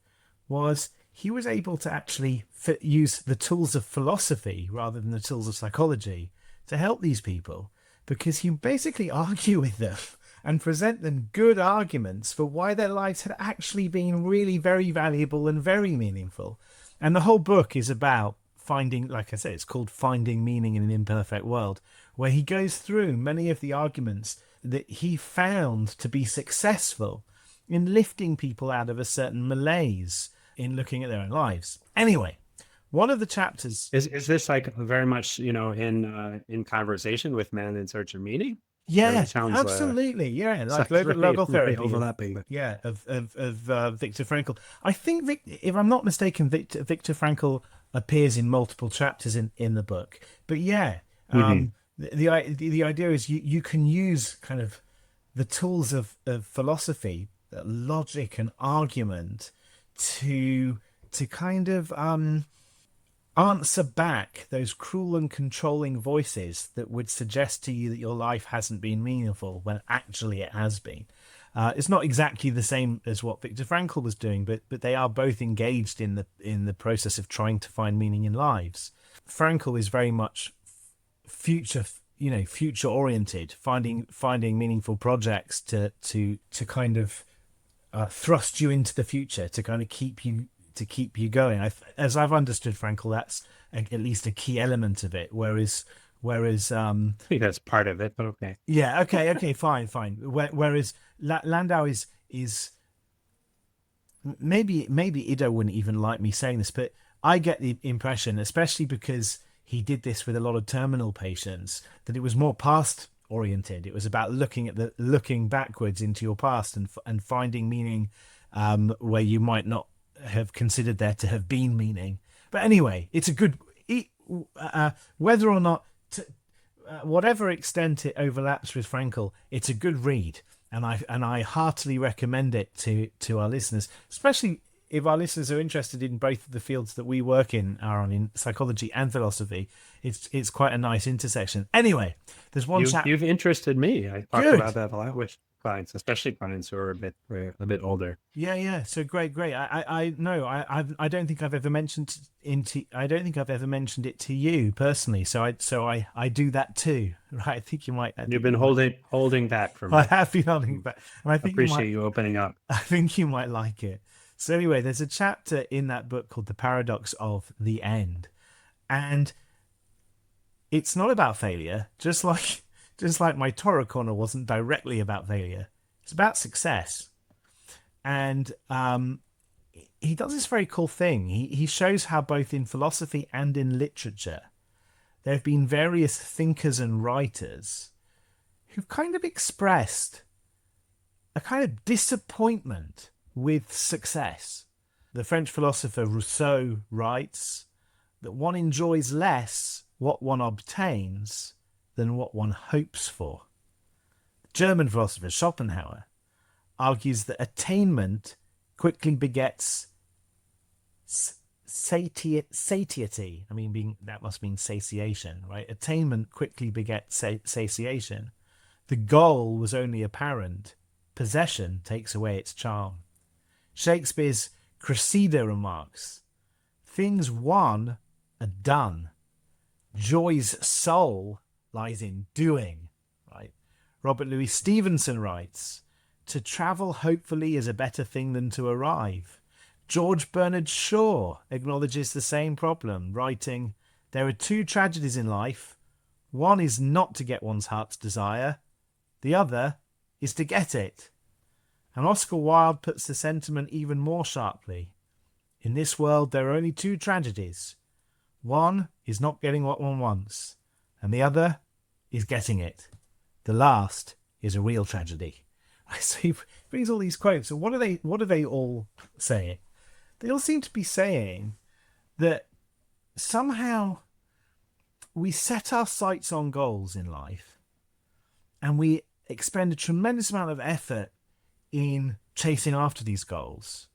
was he was able to actually use the tools of philosophy rather than the tools of psychology to help these people, because he basically argue with them and present them good arguments for why their lives had actually been really very valuable and very meaningful. And the whole book is about finding, like I said, it's called Finding Meaning in an Imperfect World, where he goes through many of the arguments that he found to be successful in lifting people out of a certain malaise in looking at their own lives. Anyway, one of the chapters Is this like very much in conversation with Man in Search of Meaning? Yeah, It sounds, absolutely. Yeah, like sounds very logotherapy. overlapping, but Yeah, of Viktor Frankl. I think, if I'm not mistaken, Viktor Frankl appears in multiple chapters in the book. But yeah, the idea is you can use kind of the tools of philosophy, logic and argument, to kind of answer back those cruel and controlling voices that would suggest to you that your life hasn't been meaningful when actually it has been. It's not exactly the same as what Viktor Frankl was doing, but they are both engaged in the process of trying to find meaning in lives. Frankl is very much future oriented, finding meaningful projects to kind of thrust you into the future, to kind of keep you going. As I've understood Frankl, that's at least a key element of it. Whereas I think that's part of it, but okay. yeah, okay, fine. Whereas Landau is maybe Ido wouldn't even like me saying this, but I get the impression, especially because he did this with a lot of terminal patients, that it was more past oriented. It was about looking backwards into your past and finding meaning where you might not have considered there to have been meaning. But anyway, it's a good whether or not whatever extent it overlaps with Frankl, it's a good read, and I heartily recommend it to our listeners, especially if our listeners are interested in both of the fields that we work in, Aaron, in psychology and philosophy, it's quite a nice intersection. Anyway, there's one chap. You've interested me. I talk Good. about that a lot with clients, especially clients who are a bit older. Yeah. So great. I don't think I've ever mentioned it to you personally. So I do that too. Right. I think you might. You've been holding back from me. I have been holding back. And I think Appreciate you opening up. I think you might like it. So anyway, there's a chapter in that book called The Paradox of the End. And it's not about failure, just like my Torah corner wasn't directly about failure. It's about success. And he does this very cool thing. He shows how both in philosophy and in literature, there have been various thinkers and writers who've kind of expressed a kind of disappointment with success. The French philosopher Rousseau writes that one enjoys less what one obtains than what one hopes for. The German philosopher Schopenhauer argues that attainment quickly begets satiety. I mean, that must mean satiation, right? Attainment quickly begets satiation. The goal was only apparent. Possession takes away its charm. Shakespeare's Cressida remarks, things won are done. Joy's soul lies in doing, right? Robert Louis Stevenson writes, to travel hopefully is a better thing than to arrive. George Bernard Shaw acknowledges the same problem, writing, there are two tragedies in life. One is not to get one's heart's desire. The other is to get it. And Oscar Wilde puts the sentiment even more sharply. In this world, there are only two tragedies. One is not getting what one wants, and the other is getting it. The last is a real tragedy. So he brings all these quotes. So what are they all saying? They all seem to be saying that somehow we set our sights on goals in life, and we expend a tremendous amount of effort in chasing after these goals.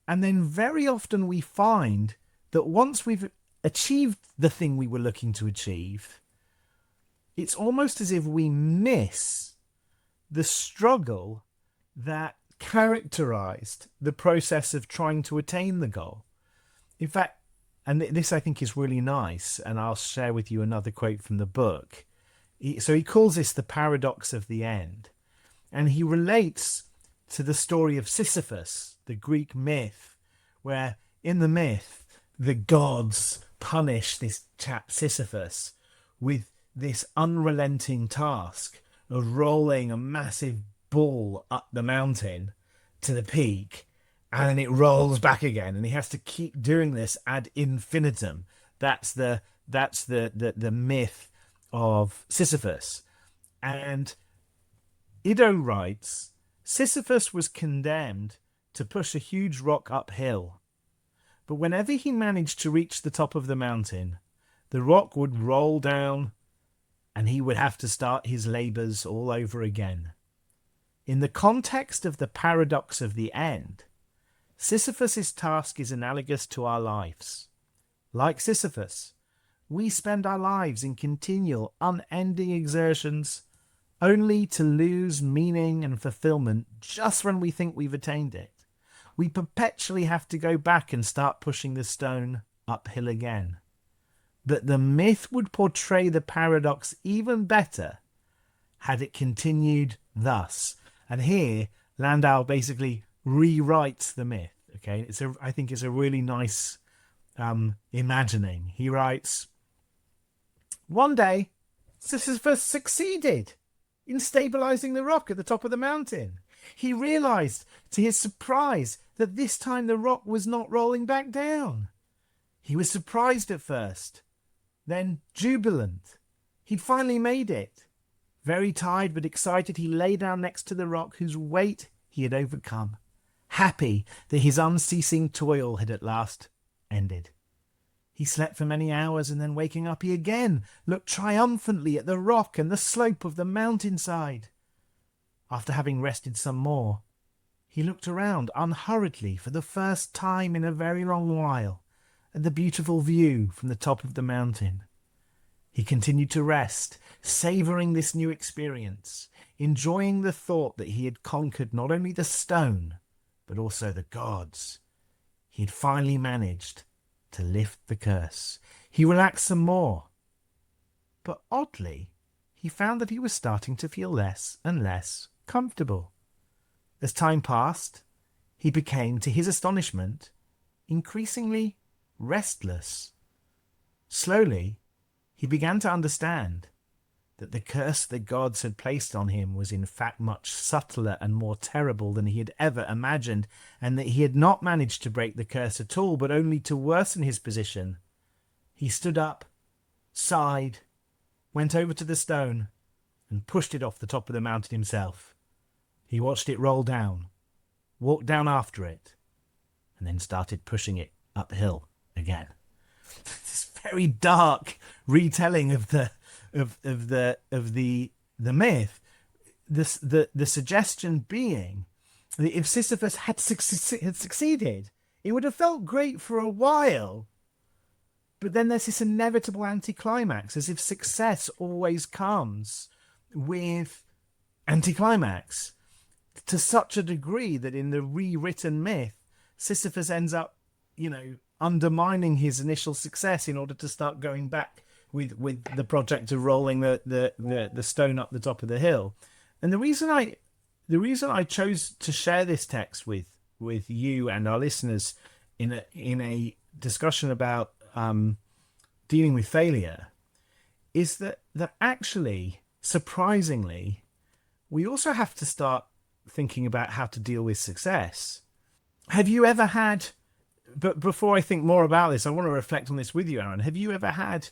And then very often we find that once we've achieved the thing we were looking to achieve, it's almost as if we miss the struggle that characterized the process of trying to attain the goal. In fact, and this I think is really nice, and I'll share with you another quote from the book. So he calls this the paradox of the end. And he relates to the story of Sisyphus, the Greek myth, where in the myth, the gods punish this chap Sisyphus with this unrelenting task of rolling a massive ball up the mountain to the peak, and then it rolls back again, and he has to keep doing this ad infinitum. That's the myth of Sisyphus. And Ido writes, Sisyphus was condemned to push a huge rock uphill, but whenever he managed to reach the top of the mountain, the rock would roll down and he would have to start his labours all over again. In the context of the paradox of the end, Sisyphus's task is analogous to our lives. Like Sisyphus, we spend our lives in continual, unending exertions, only to lose meaning and fulfillment just when we think we've attained it. We perpetually have to go back and start pushing the stone uphill again. But the myth would portray the paradox even better had it continued thus. And here, Landau basically rewrites the myth. Okay, I think it's a really nice imagining. He writes, one day, Sisyphus succeeded in stabilizing the rock at the top of the mountain. He realized, to his surprise, that this time the rock was not rolling back down. He was surprised at first, then jubilant. He'd finally made it. Very tired but excited, he lay down next to the rock whose weight he had overcome, happy that his unceasing toil had at last ended. He slept for many hours, and then waking up, he again looked triumphantly at the rock and the slope of the mountainside. After having rested some more, he looked around unhurriedly for the first time in a very long while at the beautiful view from the top of the mountain. He continued to rest, savouring this new experience, enjoying the thought that he had conquered not only the stone, but also the gods. He had finally managed to lift the curse. He relaxed some more. But oddly, he found that he was starting to feel less and less comfortable. As time passed, he became, to his astonishment, increasingly restless. Slowly, he began to understand that the curse the gods had placed on him was in fact much subtler and more terrible than he had ever imagined, and that he had not managed to break the curse at all, but only to worsen his position. He stood up, sighed, went over to the stone, and pushed it off the top of the mountain himself. He watched it roll down, walked down after it, and then started pushing it uphill again. This very dark retelling of the myth. The suggestion being that if Sisyphus had succeeded, it would have felt great for a while, but then there's this inevitable anticlimax, as if success always comes with anticlimax, to such a degree that in the rewritten myth, Sisyphus ends up, undermining his initial success in order to start going back with the project of rolling the stone up the top of the hill. And the reason I chose to share this text with you and our listeners in a discussion about dealing with failure is that actually, surprisingly, we also have to start thinking about how to deal with success. Have you ever had, but before I think more about this, I want to reflect on this with you, Aaron. Have you ever had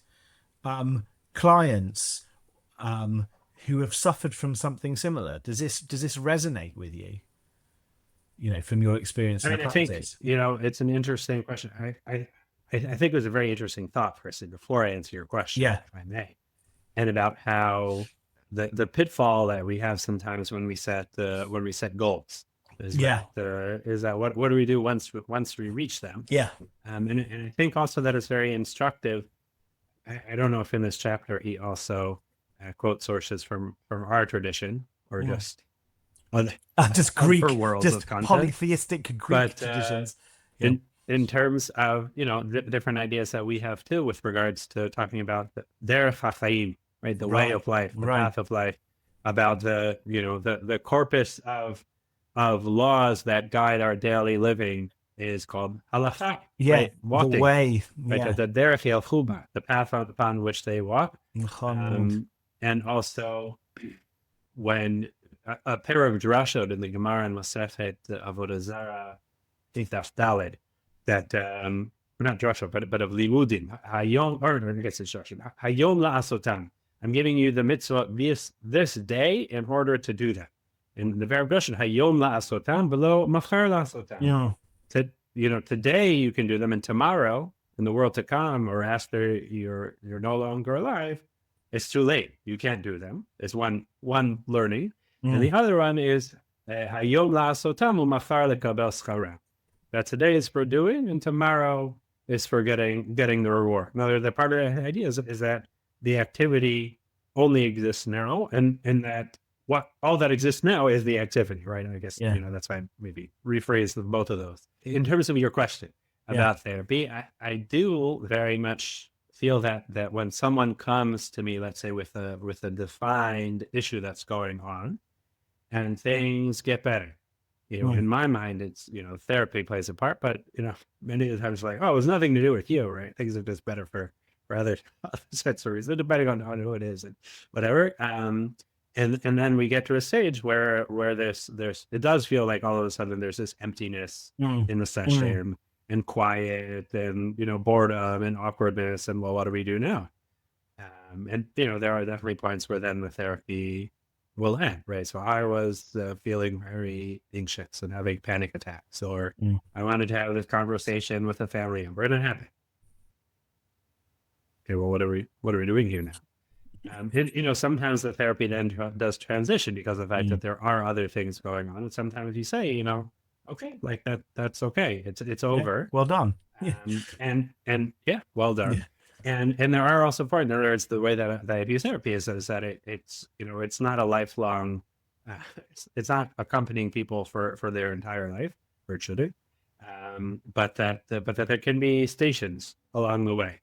clients who have suffered from something similar? Does this resonate with you? From your experience. I think it's an interesting question. I think it was a very interesting thought, Kristen, before I answer your question, if I may, and about how the pitfall that we have sometimes when we set goals is that what do we do once we reach them? And I think also that it's very instructive. I don't know if in this chapter he also quotes sources from our tradition or just Greek, worlds just of content. Polytheistic Greek traditions. In terms of different ideas that we have too with regards to talking about their chaim, right, the way of life, the path of life, about the corpus of laws that guide our daily living is called halacha. Right? Walking, the way, right? The derech yelchuba, the path upon which they walk. And also, when a pair of drashot in the Gemara and Masechet Avodah Zarah, Daf Daled, that not drashot, but of limudim, hayom, or I guess it's drashot, hayom la'asotam. I'm giving you the mitzvah this day in order to do that. In the very question, hayom la'asotam, below machar la'asotam. Today you can do them, and tomorrow, in the world to come, or after you're no longer alive, it's too late. You can't do them. It's one learning, and the other one is hayom la'asotam u'machar lekabel schara. That today is for doing, and tomorrow is for getting the reward. Now, the part of the idea is that the activity only exists now, and that all that exists now is the activity, right? I guess that's why I maybe rephrase both of those. In terms of your question about therapy, I do very much feel that when someone comes to me, let's say with a defined issue that's going on, and things get better, in my mind, it's therapy plays a part, but many of the times like, oh, it was nothing to do with you, right? Things are just better for other sets of reasons, depending on who it is and whatever. And then we get to a stage where there's it does feel like all of a sudden there's this emptiness in the session and quiet and boredom and awkwardness and well, what do we do now? And there are definitely points where then the therapy will end, right? So I was feeling very anxious and having panic attacks, or I wanted to have this conversation with a family member, and it happened. Okay, well, what are we doing here now? Sometimes the therapy then does transition because of the fact that there are other things going on, and sometimes you say, okay, like that's okay. It's over. Well done. And yeah, well done. Yeah. And there are also parts. In other words, the way that I view therapy is that it's not a lifelong. It's not accompanying people for their entire life, or it should. But that there can be stations along the way.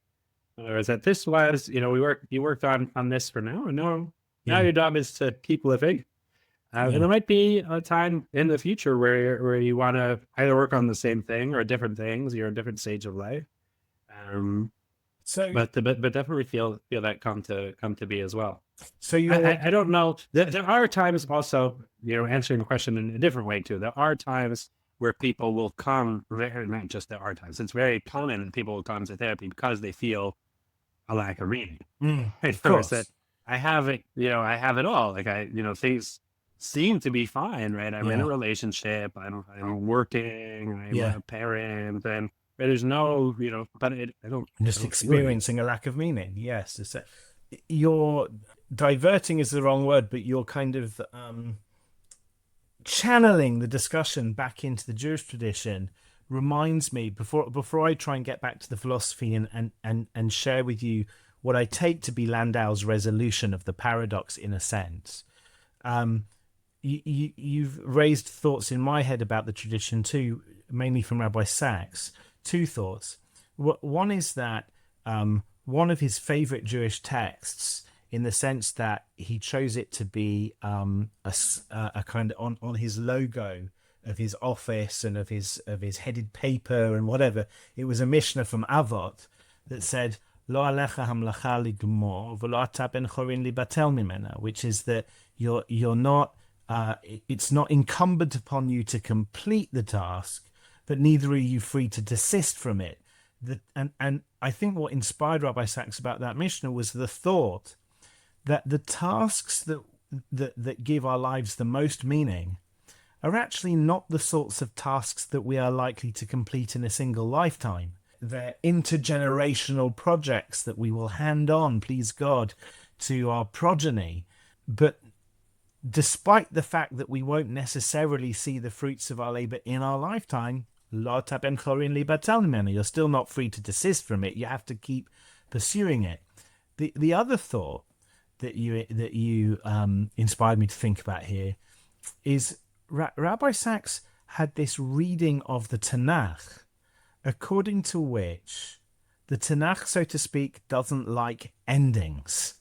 In other words, that this was you worked on this for now, and now your job is to keep living. And there might be a time in the future where you want to either work on the same thing or different things. You're in a different stage of life. But definitely feel that come to be as well. So you, I don't know. There are times also, answering the question in a different way too. There are times where people will come. Not just there are times. It's very common people will come to therapy because they feel a lack of meaning. of course. That I have it. I have it all. Like things seem to be fine, right? I'm in a relationship. I'm working. I'm a parent, and there's no, but I don't. I'm just experiencing a lack of meaning. Yes, you're diverting is the wrong word, but you're kind of channeling the discussion back into the Jewish tradition. Reminds me before I try and get back to the philosophy and share with you what I take to be Landau's resolution of the paradox in a sense. You've raised thoughts in my head about the tradition too, mainly from Rabbi Sachs. Two thoughts. One is that one of his favorite Jewish texts, in the sense that he chose it to be a kind of on his logo of his office and of his headed paper and whatever. It was a Mishnah from Avot that said, "Lo alecha hamlacha ligmor, v'lo ata ben chorin libatel mimena," which is that you're not. It's not incumbent upon you to complete the task, but neither are you free to desist from it. And I think what inspired Rabbi Sachs about that Mishnah was the thought that the tasks that give our lives the most meaning are actually not the sorts of tasks that we are likely to complete in a single lifetime. They're intergenerational projects that we will hand on, please God, to our progeny. But despite the fact that we won't necessarily see the fruits of our labor in our lifetime, you're still not free to desist from it. You have to keep pursuing it. The other thought that you inspired me to think about here is Rabbi Sachs had this reading of the Tanakh, according to which the Tanakh, so to speak, doesn't like endings.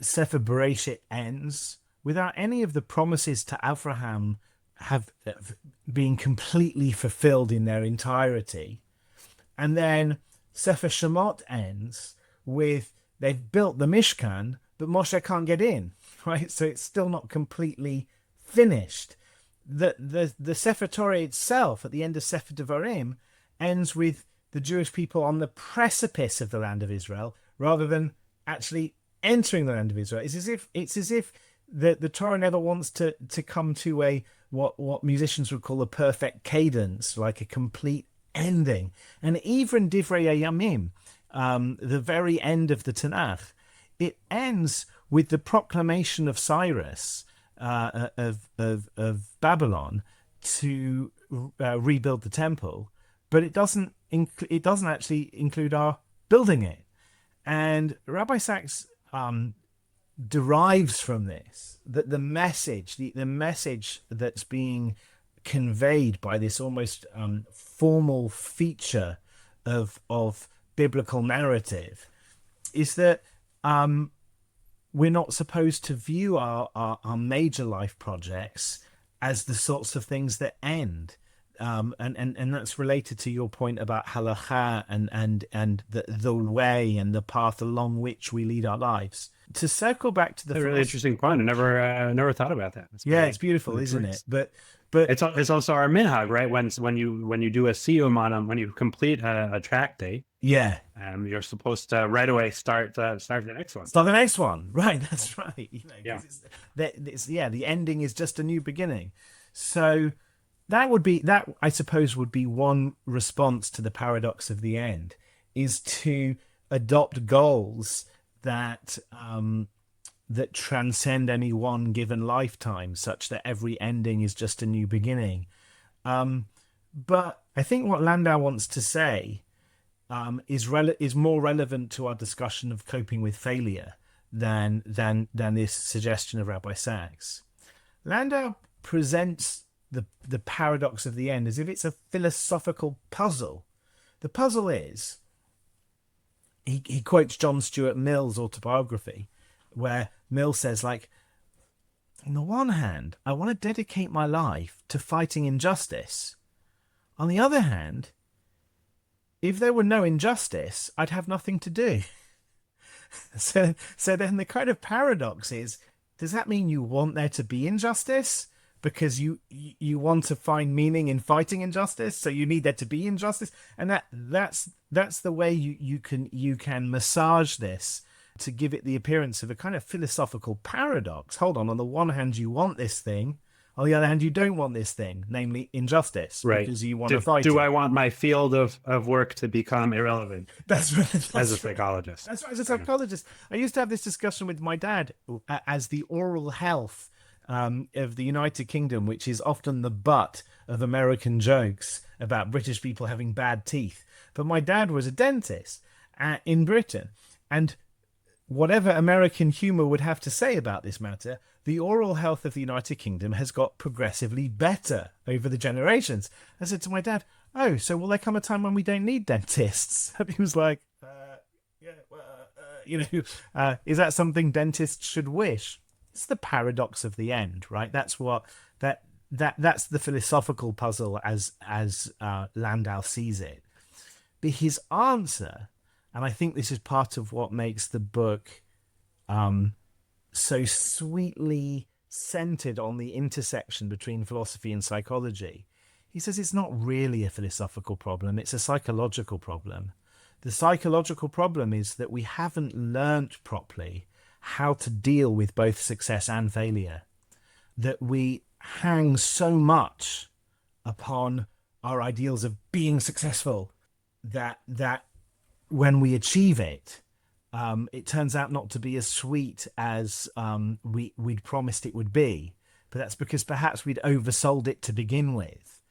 Sefer Bereshit ends without any of the promises to Abraham have been completely fulfilled in their entirety. And then Sefer Shemot ends with they've built the Mishkan, but Moshe can't get in, right? So it's still not completely finished. The Sefer Torah itself, at the end of Sefer Devarim, ends with the Jewish people on the precipice of the land of Israel, rather than actually entering the land of Israel. It's as if the Torah never wants to come to a what musicians would call a perfect cadence, like a complete ending. And even Divrei Yamim, the very end of the Tanakh, it ends with the proclamation of Cyrus of Babylon to rebuild the temple, but it doesn't actually include our building it. And Rabbi Sachs derives from this that the message that's being conveyed by this almost formal feature of biblical narrative is that we're not supposed to view our major life projects as the sorts of things that end. And that's related to your point about halakha and the way and the path along which we lead our lives. To circle back to the really interesting point. I never thought about that. It's beautiful, isn't it? But it's also our minhag, right? When you do a siyum on when you complete a track day, you're supposed to right away start the next one. Start the next one, right? That's right. The ending is just a new beginning. So that I suppose would be one response to the paradox of the end, is to adopt goals that that transcend any one given lifetime, such that every ending is just a new beginning. But I think what Landau wants to say is more relevant to our discussion of coping with failure than this suggestion of Rabbi Sachs. Landau presents the paradox of the end as if it's a philosophical puzzle. The puzzle is, he quotes John Stuart Mill's autobiography, where Mill says, like, on the one hand, I want to dedicate my life to fighting injustice. On the other hand, if there were no injustice, I'd have nothing to do. So then the kind of paradox is, does that mean you want there to be injustice because you want to find meaning in fighting injustice, so you need there to be injustice? And that's the way you can massage this to give it the appearance of a kind of philosophical paradox. Hold on the one hand you want this thing, on the other hand you don't want this thing, namely injustice, Right. because you want to fight Do it. I want my field of work to become irrelevant That's right. as a psychologist? That's right. As a psychologist, I used to have this discussion with my dad as the oral health of the United Kingdom, which is often the butt of American jokes about British people having bad teeth. But my dad was a dentist in Britain, and whatever American humor would have to say about this matter, the oral health of the United Kingdom has got progressively better over the generations. I said to my dad, "Oh, so will there come a time when we don't need dentists?" And he was like, is that something dentists should wish? It's the paradox of the end, right? That's what that's the philosophical puzzle as Landau sees it. But his answer, and I think this is part of what makes the book so sweetly centered on the intersection between philosophy and psychology. He says it's not really a philosophical problem, it's a psychological problem. The psychological problem is that we haven't learnt properly how to deal with both success and failure, that we hang so much upon our ideals of being successful that when we achieve it, it turns out not to be as sweet as we'd promised it would be. But that's because perhaps we'd oversold it to begin with.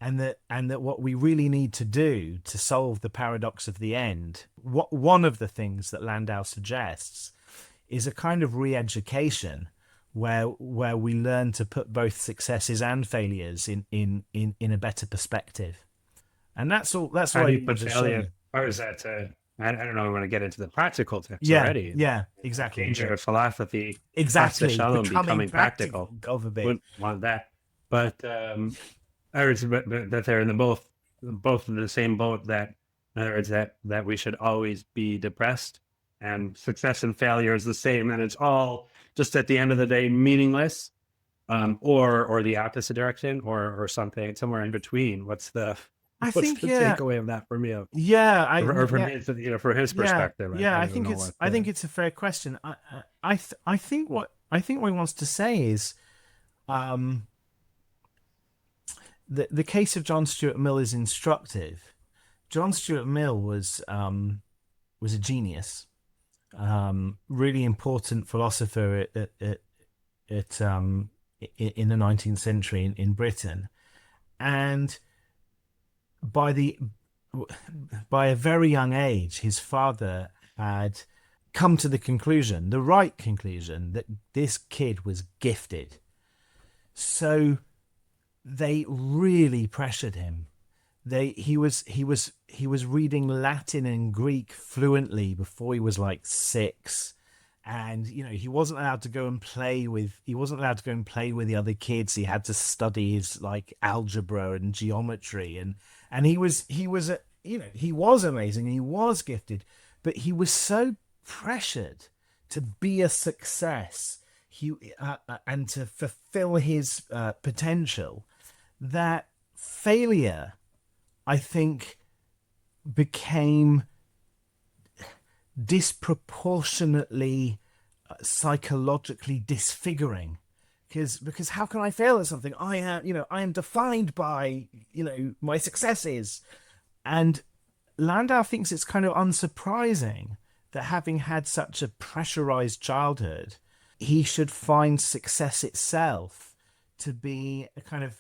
And that what we really need to do to solve the paradox of the end, one of the things that Landau suggests is a kind of re-education where we learn to put both successes and failures in a better perspective. And that's all. That's How why do you put failure? Or is that? I don't know. We want to get into the practical tips already. Yeah, exactly. Danger of philosophy. Exactly. Shalom, becoming practical. God forbid. Wouldn't want that. But that they're in both in the same boat. That in other words, that we should always be depressed, and success and failure is the same, and it's all just at the end of the day meaningless, or the opposite direction, or something somewhere in between. What's the takeaway of that from you? Yeah, from his perspective. I think it's a fair question. I think what he wants to say is, the case of John Stuart Mill is instructive. John Stuart Mill was a genius, really important philosopher in the 19th century in Britain, and by a very young age, his father had come to the right conclusion, that this kid was gifted. So they really pressured him. He was reading Latin and Greek fluently before he was like 6. And he wasn't allowed to go and play with the other kids. He had to study his like algebra and geometry, and he was amazing, and he was gifted, but he was so pressured to be a success, and to fulfill his potential, that failure, I think, became disproportionately psychologically disfiguring, because how can I fail at something? I am defined by my successes, and Landau thinks it's kind of unsurprising that having had such a pressurized childhood, he should find success itself to be a kind of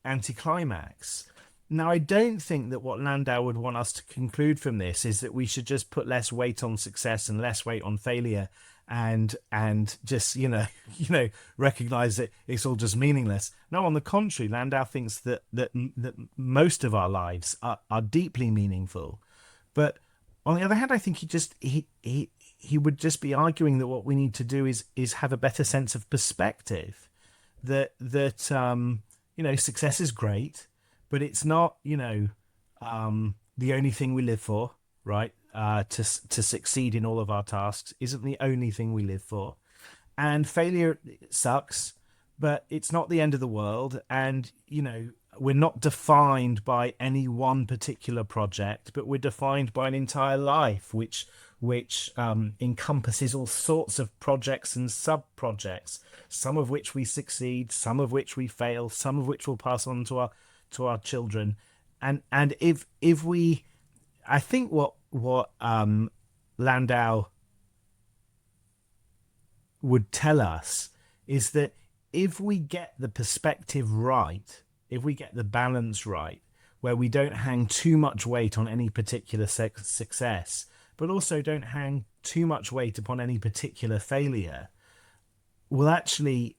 anticlimax. Now, I don't think that what Landau would want us to conclude from this is that we should just put less weight on success and less weight on failure, and just recognize that it's all just meaningless. No, on the contrary, Landau thinks that most of our lives are deeply meaningful. But on the other hand, I think he would just be arguing that what we need to do is have a better sense of perspective. That success is great, but it's not the only thing we live for, right? To succeed in all of our tasks isn't the only thing we live for, and failure sucks, but it's not the end of the world. And we're not defined by any one particular project, but we're defined by an entire life, which encompasses all sorts of projects and sub-projects, some of which we succeed, some of which we fail, some of which we'll pass on to our children. And if we, I think what Landau would tell us is that if we get the perspective right, if we get the balance right, where we don't hang too much weight on any particular success, but also don't hang too much weight upon any particular failure, we'll actually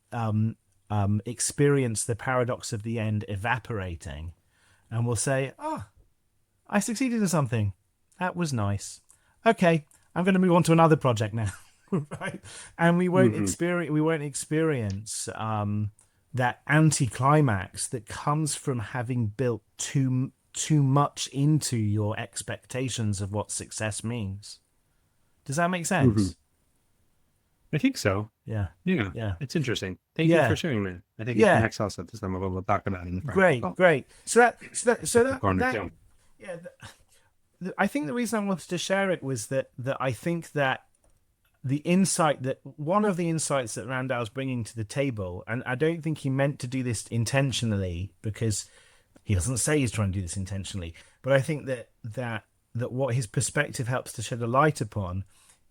experience the paradox of the end evaporating, and we'll say, I succeeded in something. That was nice. Okay, I'm going to move on to another project now. Right? And we won't experience that anticlimax that comes from having built too much into your expectations of what success means. Does that make sense? I think so. Yeah. It's interesting. Thank you for sharing that. I think it connects also to some of what we'll talk about in the Great. So corner. I think the reason I wanted to share it was that I think that one of the insights that Landau's bringing to the table, and I don't think he meant to do this intentionally, because he doesn't say he's trying to do this intentionally, but I think that what his perspective helps to shed a light upon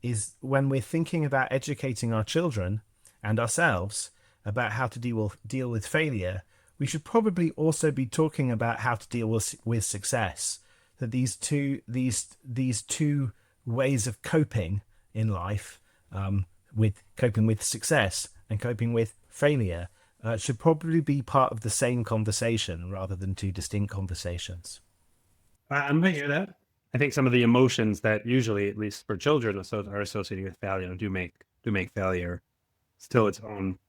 is when we're thinking about educating our children and ourselves about how to deal with failure, we should probably also be talking about how to deal with success. That these two ways of coping in life, with coping with success and coping with failure, should probably be part of the same conversation rather than two distinct conversations. I might hear that. I think some of the emotions that usually, at least for children, are associated with failure do make failure still its own.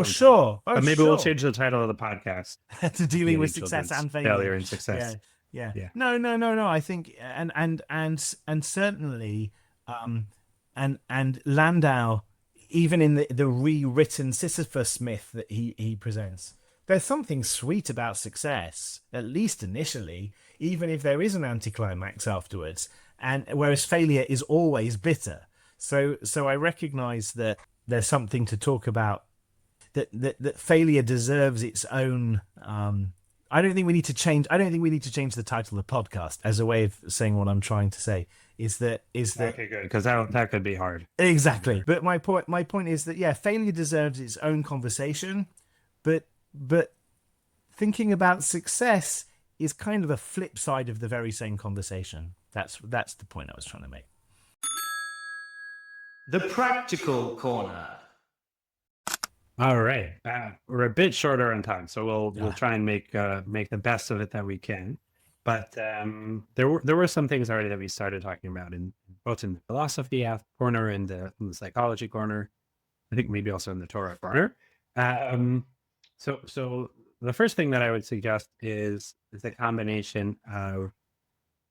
Sure. But maybe we'll change the title of the podcast to dealing with success and failure and success. Yeah. No. I think and certainly, and Landau, even in the rewritten Sisyphus myth that he presents, there's something sweet about success, at least initially, even if there is an anticlimax afterwards. And whereas failure is always bitter. So I recognize that there's something to talk about. That failure deserves its own. I don't think we need to change the title of the podcast as a way of saying what I'm trying to say. Is that okay? Good, because that could be hard. Exactly. But my point is that failure deserves its own conversation, but thinking about success is kind of a flip side of the very same conversation. That's the point I was trying to make. The Practical Corner. All right, we're a bit shorter on time, so we'll try and make the best of it that we can. But there were some things already that we started talking about in the philosophy corner and in the psychology corner. I think maybe also in the Torah corner. So the first thing that I would suggest is a combination of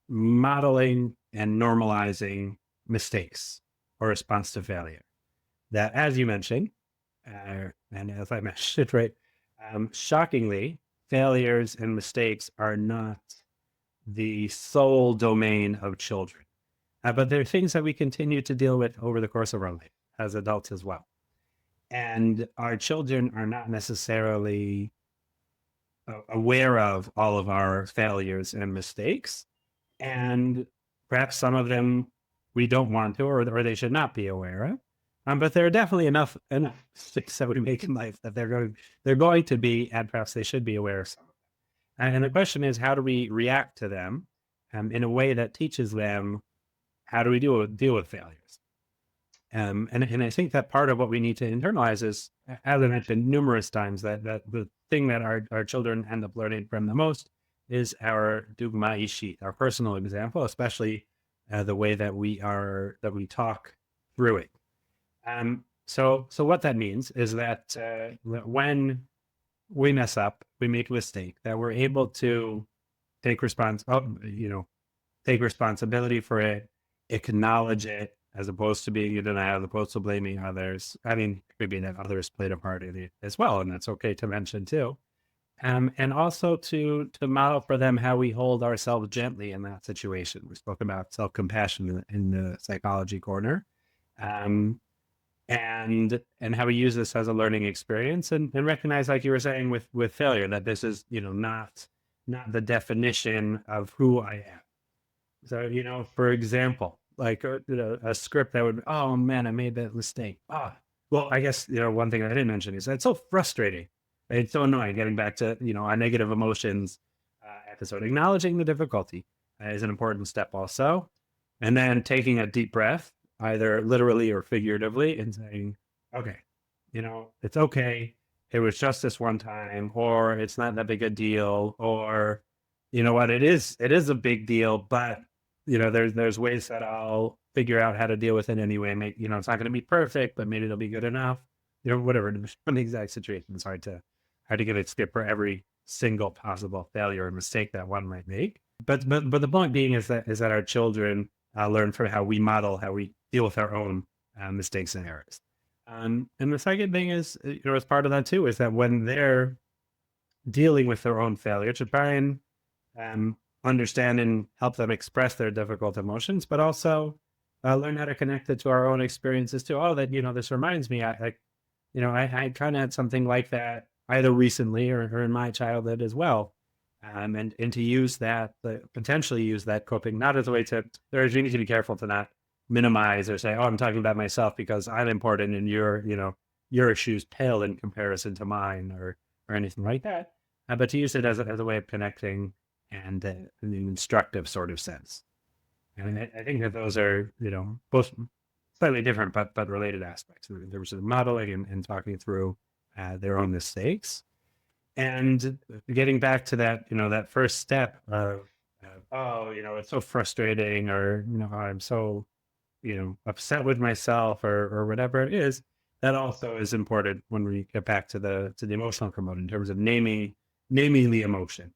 modeling and normalizing mistakes or response to failure. That, as you mentioned, and as I mentioned, right, shockingly, failures and mistakes are not the sole domain of children. But they're things that we continue to deal with over the course of our life as adults as well. And our children are not necessarily aware of all of our failures and mistakes. And perhaps some of them we don't want to, or they should not be aware of. But there are definitely enough mistakes that we make in life that they're going to be, and perhaps they should be aware of some. And the question is, how do we react to them in a way that teaches them how do we deal with failures? And I think that part of what we need to internalize is, as I mentioned numerous times, that the thing that our children end up learning from the most is our dugma ishit, our personal example, especially the way that we talk through it. So what that means is that when we mess up, we make a mistake, that we're able to take responsibility for it, acknowledge it, as opposed to being in denial, as opposed to blaming others. I mean, maybe that others played a part in it as well, and that's okay to mention too. And also to model for them how we hold ourselves gently in that situation. We spoke about self-compassion in the psychology corner, and how we use this as a learning experience, and recognize, like you were saying with failure, that this is not the definition of who I am. So for example, like a script that would, oh man, I made that mistake. Well, I guess one thing I didn't mention is that it's so frustrating. It's so annoying. Getting back to our negative emotions episode, acknowledging the difficulty is an important step also, and then taking a deep breath, either literally or figuratively, and saying, okay, it's okay. It was just this one time, or it's not that big a deal, or what, it is a big deal, but there's ways that I'll figure out how to deal with it anyway. It's not going to be perfect, but maybe it'll be good enough. Whatever. In the exact situation, it's hard to get a skip for every single possible failure or mistake that one might make. But the point being is that our children learn from how we model, how we deal with our own mistakes and errors. And the second thing is, as part of that too, is that when they're dealing with their own failure, to try and understand and help them express their difficult emotions, but also learn how to connect it to our own experiences too. Oh, that this reminds me, I kind of had something like that either recently or in my childhood as well, and to use that, potentially use that coping, not as a way to. You need to be careful to not minimize or say, oh, I'm talking about myself because I'm important and your issues pale in comparison to mine or anything like that, but to use it as a way of connecting and in an instructive sort of sense. And I think that those are, both slightly different but related aspects. There was a modeling and talking through their own mistakes, and getting back to that, that first step of, it's so frustrating, or I'm so, upset with myself, or whatever it is. That also is important when we get back to the emotional component in terms of naming the emotion.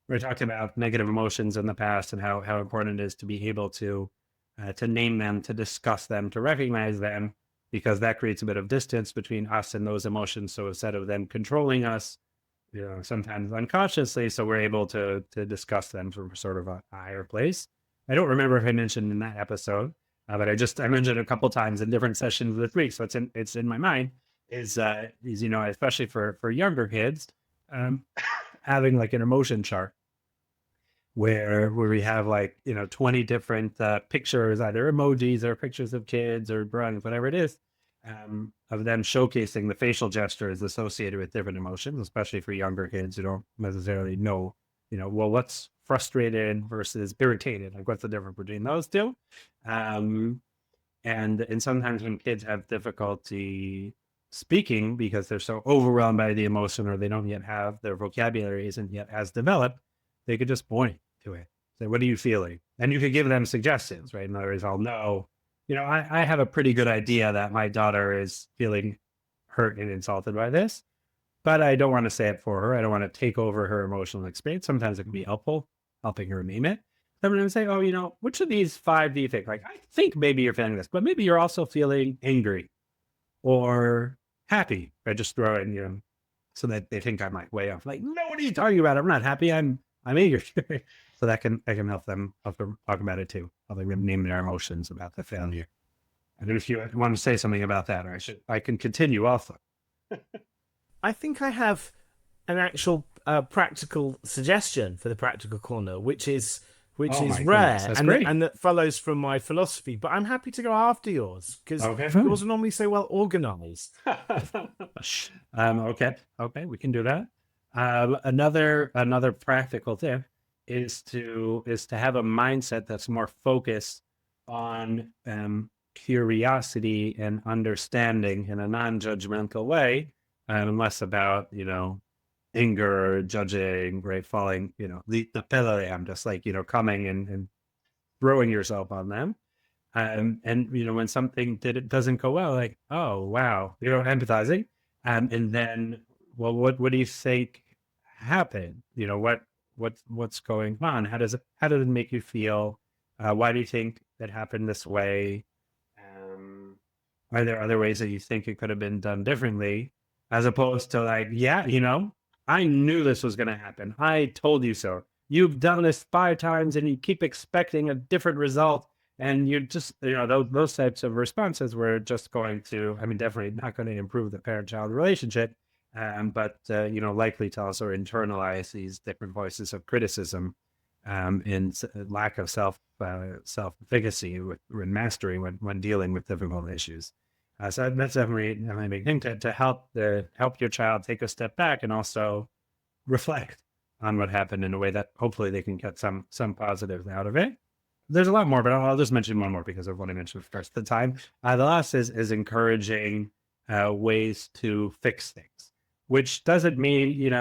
We talked about negative emotions in the past and how important it is to be able to name them, to discuss them, to recognize them, because that creates a bit of distance between us and those emotions. So instead of them controlling us, sometimes unconsciously, so we're able to discuss them from sort of a higher place. I don't remember if I mentioned in that episode, but I mentioned it a couple times in different sessions this week, so it's in my mind. Is especially for younger kids. Having like an emotion chart where we have 20 different pictures, either emojis or pictures of kids or drawings, whatever it is, of them showcasing the facial gestures associated with different emotions, especially for younger kids who don't necessarily know, what's frustrated versus irritated, like what's the difference between those two. And sometimes when kids have difficulty speaking because they're so overwhelmed by the emotion, or they don't yet have, their vocabulary isn't yet as developed, they could just point to it, say, what are you feeling? And you could give them suggestions, right? In other words, I'll know, I have a pretty good idea that my daughter is feeling hurt and insulted by this, but I don't want to say it for her. I don't want to take over her emotional experience. Sometimes it can be helpful, helping her name it. Sometimes say, oh, which of these 5 do you think? Like, I think maybe you're feeling this, but maybe you're also feeling angry or happy. I just throw in, so that they think I'm like way off. Like, no, what are you talking about? I'm not happy. I'm eager. So that can help them talk about it too, helping them name their emotions about the failure. And if you want to say something about that, or I can continue also. I think I have an actual practical suggestion for the practical corner, which is which Oh is my rare goodness, that's and great. and that follows from my philosophy. But I'm happy to go after yours because Okay, fine. yours are normally so well organized. Okay, we can do that. Another practical tip is to have a mindset that's more focused on curiosity and understanding in a non-judgmental way, and less about anger or judging, right? Falling, the pilloryam, just like coming and throwing yourself on them. And when something doesn't go well, like, oh wow, empathizing, and then, well, what do you think happened? What's going on? How does it make you feel? Why do you think that happened this way? Are there other ways that you think it could have been done differently, as opposed to like, yeah, I knew this was going to happen. I told you so. You've done this 5 times, and you keep expecting a different result. And you just, those types of responses were just going to, I mean, definitely not going to improve the parent-child relationship, but likely to also internalize these different voices of criticism, and lack of self-efficacy when mastery when dealing with difficult issues. So that's definitely a big thing to help your child take a step back and also reflect on what happened in a way that hopefully they can get some positives out of it. There's a lot more, but I'll just mention one more because of what I mentioned first. The time. The last is encouraging ways to fix things, which doesn't mean,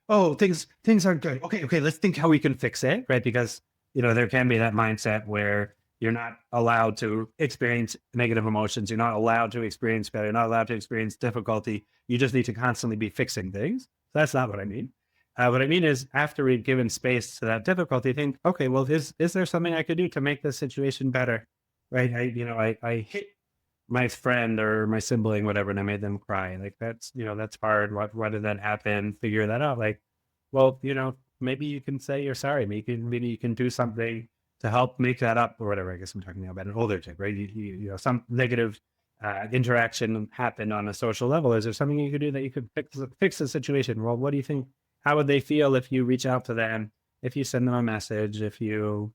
oh, things aren't good. Okay, let's think how we can fix it, right? Because, there can be that mindset where you're not allowed to experience negative emotions. You're not allowed to experience failure. You're not allowed to experience difficulty. You just need to constantly be fixing things. So that's not what I mean. What I mean is, after we've given space to that difficulty, think, okay, well, is there something I could do to make this situation better? Right? I hit my friend or my sibling, whatever, and I made them cry. Like, that's hard. Why did that happen? Figure that out. Like, well, maybe you can say you're sorry. Maybe you can do something to help make that up, or whatever. I guess I'm talking about an older chick, right? Some negative interaction happened on a social level. Is there something you could do that you could fix the situation? Well, what do you think? How would they feel if you reach out to them, if you send them a message, if you,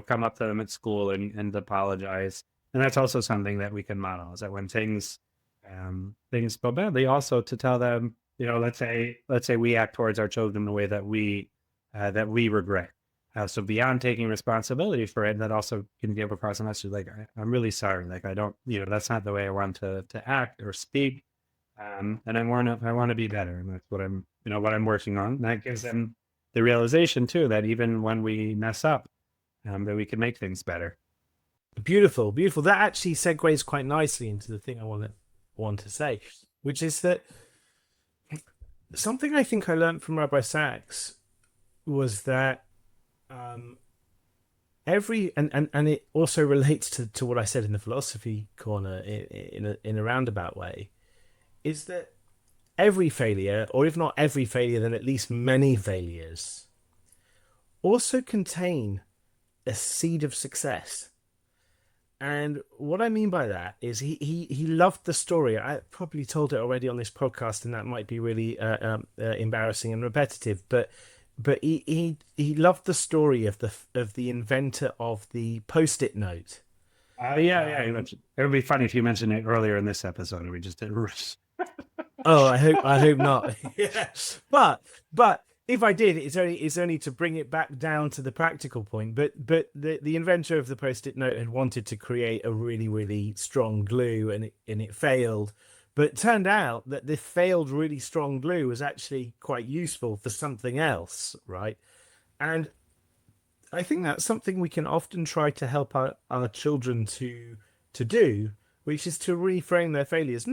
come up to them at school and apologize? And that's also something that we can model, is that when things go badly, also to tell them, let's say we act towards our children in a way that we regret. So beyond taking responsibility for it, that also can give across a message like, I'm really sorry. Like, I don't, that's not the way I want to act or speak. And I want to be better. And that's what I'm working on. And that gives them the realization too, that even when we mess up, that we can make things better. Beautiful. That actually segues quite nicely into the thing I want to say, which is that something I think I learned from Rabbi Sachs was that and it also relates to what I said in the philosophy corner in a roundabout way, is that every failure, or if not every failure, then at least many failures, also contain a seed of success. And what I mean by that is he loved the story. I probably told it already on this podcast, and that might be really embarrassing and repetitive, but he loved the story of the inventor of the Post-it note. Yeah. It would be funny if you mentioned it earlier in this episode and we just did. Oh, I hope not. Yes, but if I did, it's only to bring it back down to the practical point. But the inventor of the Post-it note had wanted to create a really, really strong glue, and it failed. But it turned out that the failed really strong glue was actually quite useful for something else, right? And I think that's something we can often try to help our children to do, which is to reframe their failures,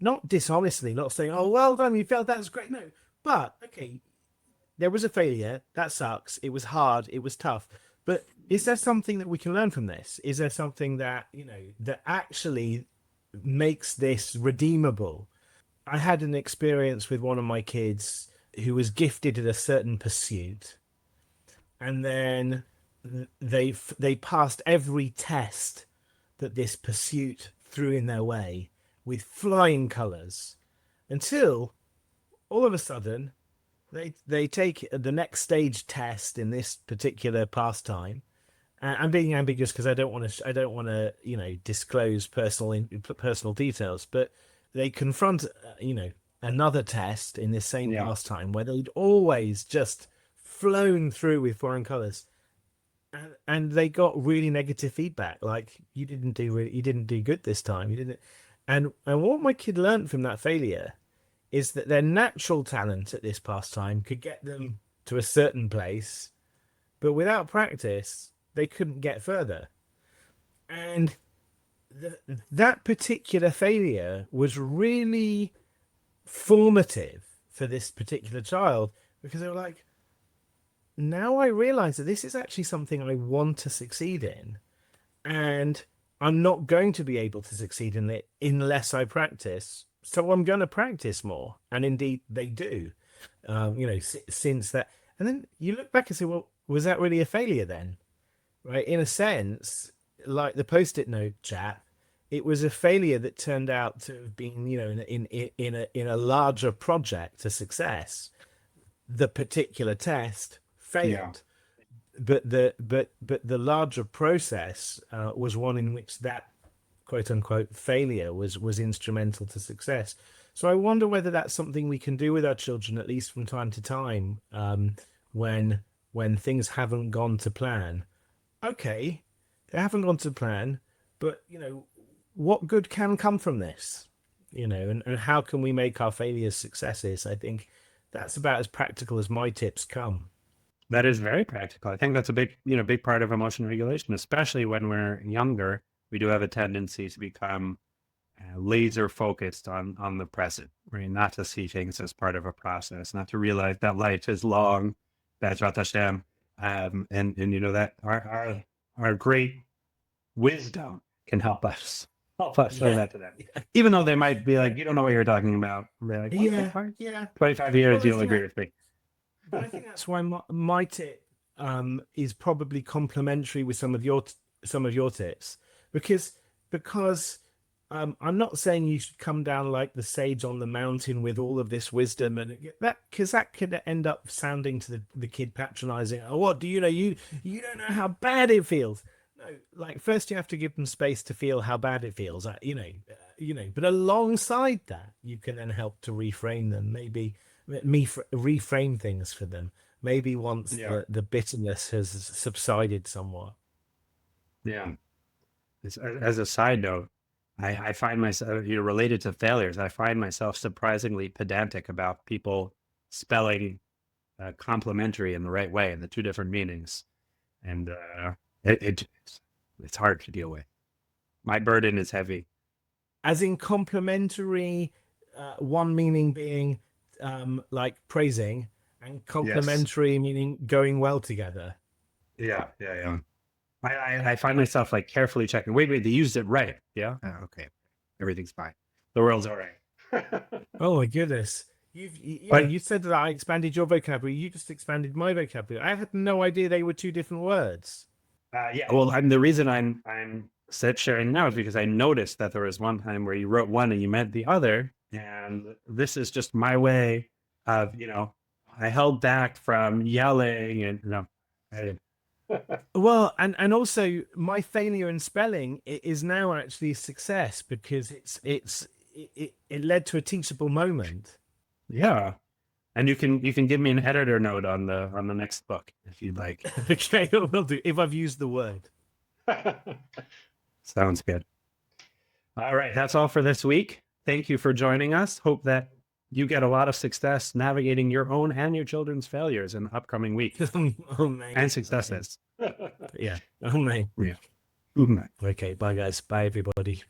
not dishonestly, not saying, oh, well done, you failed, that's great. No, but okay, there was a failure, that sucks, it was hard, it was tough. But is there something that we can learn from this? Is there something that, that actually makes this redeemable? I had an experience with one of my kids who was gifted at a certain pursuit, and then they passed every test that this pursuit threw in their way with flying colors, until all of a sudden They take the next stage test in this particular pastime. I'm being ambiguous because I don't want to disclose personal details, but they confront another test in this same pastime where they'd always just flown through with foreign colors, and they got really negative feedback, like you didn't do good this time, you didn't. And what my kid learned from that failure is that their natural talent at this pastime could get them to a certain place, but without practice, they couldn't get further. And that particular failure was really formative for this particular child, because they were like, now I realize that this is actually something I want to succeed in, and I'm not going to be able to succeed in it unless I practice. So I'm going to practice more. And indeed they do, since that. And then you look back and say, well, was that really a failure then? Right? In a sense, like the Post-it note chat, it was a failure that turned out to have been, in a larger project, a success. The particular test failed. But the larger process was one in which that quote unquote failure was instrumental to success. So I wonder whether that's something we can do with our children, at least from time to time, when things haven't gone to plan. Okay, they haven't gone to plan, but what good can come from this? And how can we make our failures successes? I think that's about as practical as my tips come. That is very practical. I think that's a big part of emotion regulation, especially when we're younger. We do have a tendency to become laser focused on the present, right? Not to see things as part of a process, not to realize that life is long, Bezrat Hashem, and that our great wisdom can help us show that to them. Even though they might be like, you don't know what you're talking about. They're like, yeah. 25 years, you'll agree with me. But I think that's why my tip is probably complementary with some of your tips, because I'm not saying you should come down like the sage on the mountain with all of this wisdom, and because that could end up sounding to the kid patronizing. Oh, what do you know? You don't know how bad it feels. No, like first you have to give them space to feel how bad it feels. But alongside that, you can then help to reframe them. Maybe reframe things for them. Maybe once the bitterness has subsided somewhat. Yeah. As a side note, I find myself, related to failures, I find myself surprisingly pedantic about people spelling complementary in the right way in the two different meanings. And it's hard to deal with. My burden is heavy. As in complementary, one meaning being like praising, and complementary meaning going well together. Yeah. I find myself like carefully checking. Wait, they used it right. Yeah. Okay. Everything's fine. The world's all right. Oh my goodness. You said that I expanded your vocabulary. You just expanded my vocabulary. I had no idea they were two different words. Well, the reason I'm sharing now is because I noticed that there was one time where you wrote one and you meant the other. And this is just my way of, I held back from yelling and I didn't. Well, and also my failure in spelling is now actually a success, because it led to a teachable moment. Yeah. And you can give me an editor note on the next book if you'd like. Okay, will do, if I've used the word. Sounds good. All right, that's all for this week. Thank you for joining us. Hope that you get a lot of success navigating your own and your children's failures in the upcoming week. And successes. Yeah. Oh, man. Yeah. Okay, bye guys. Bye everybody.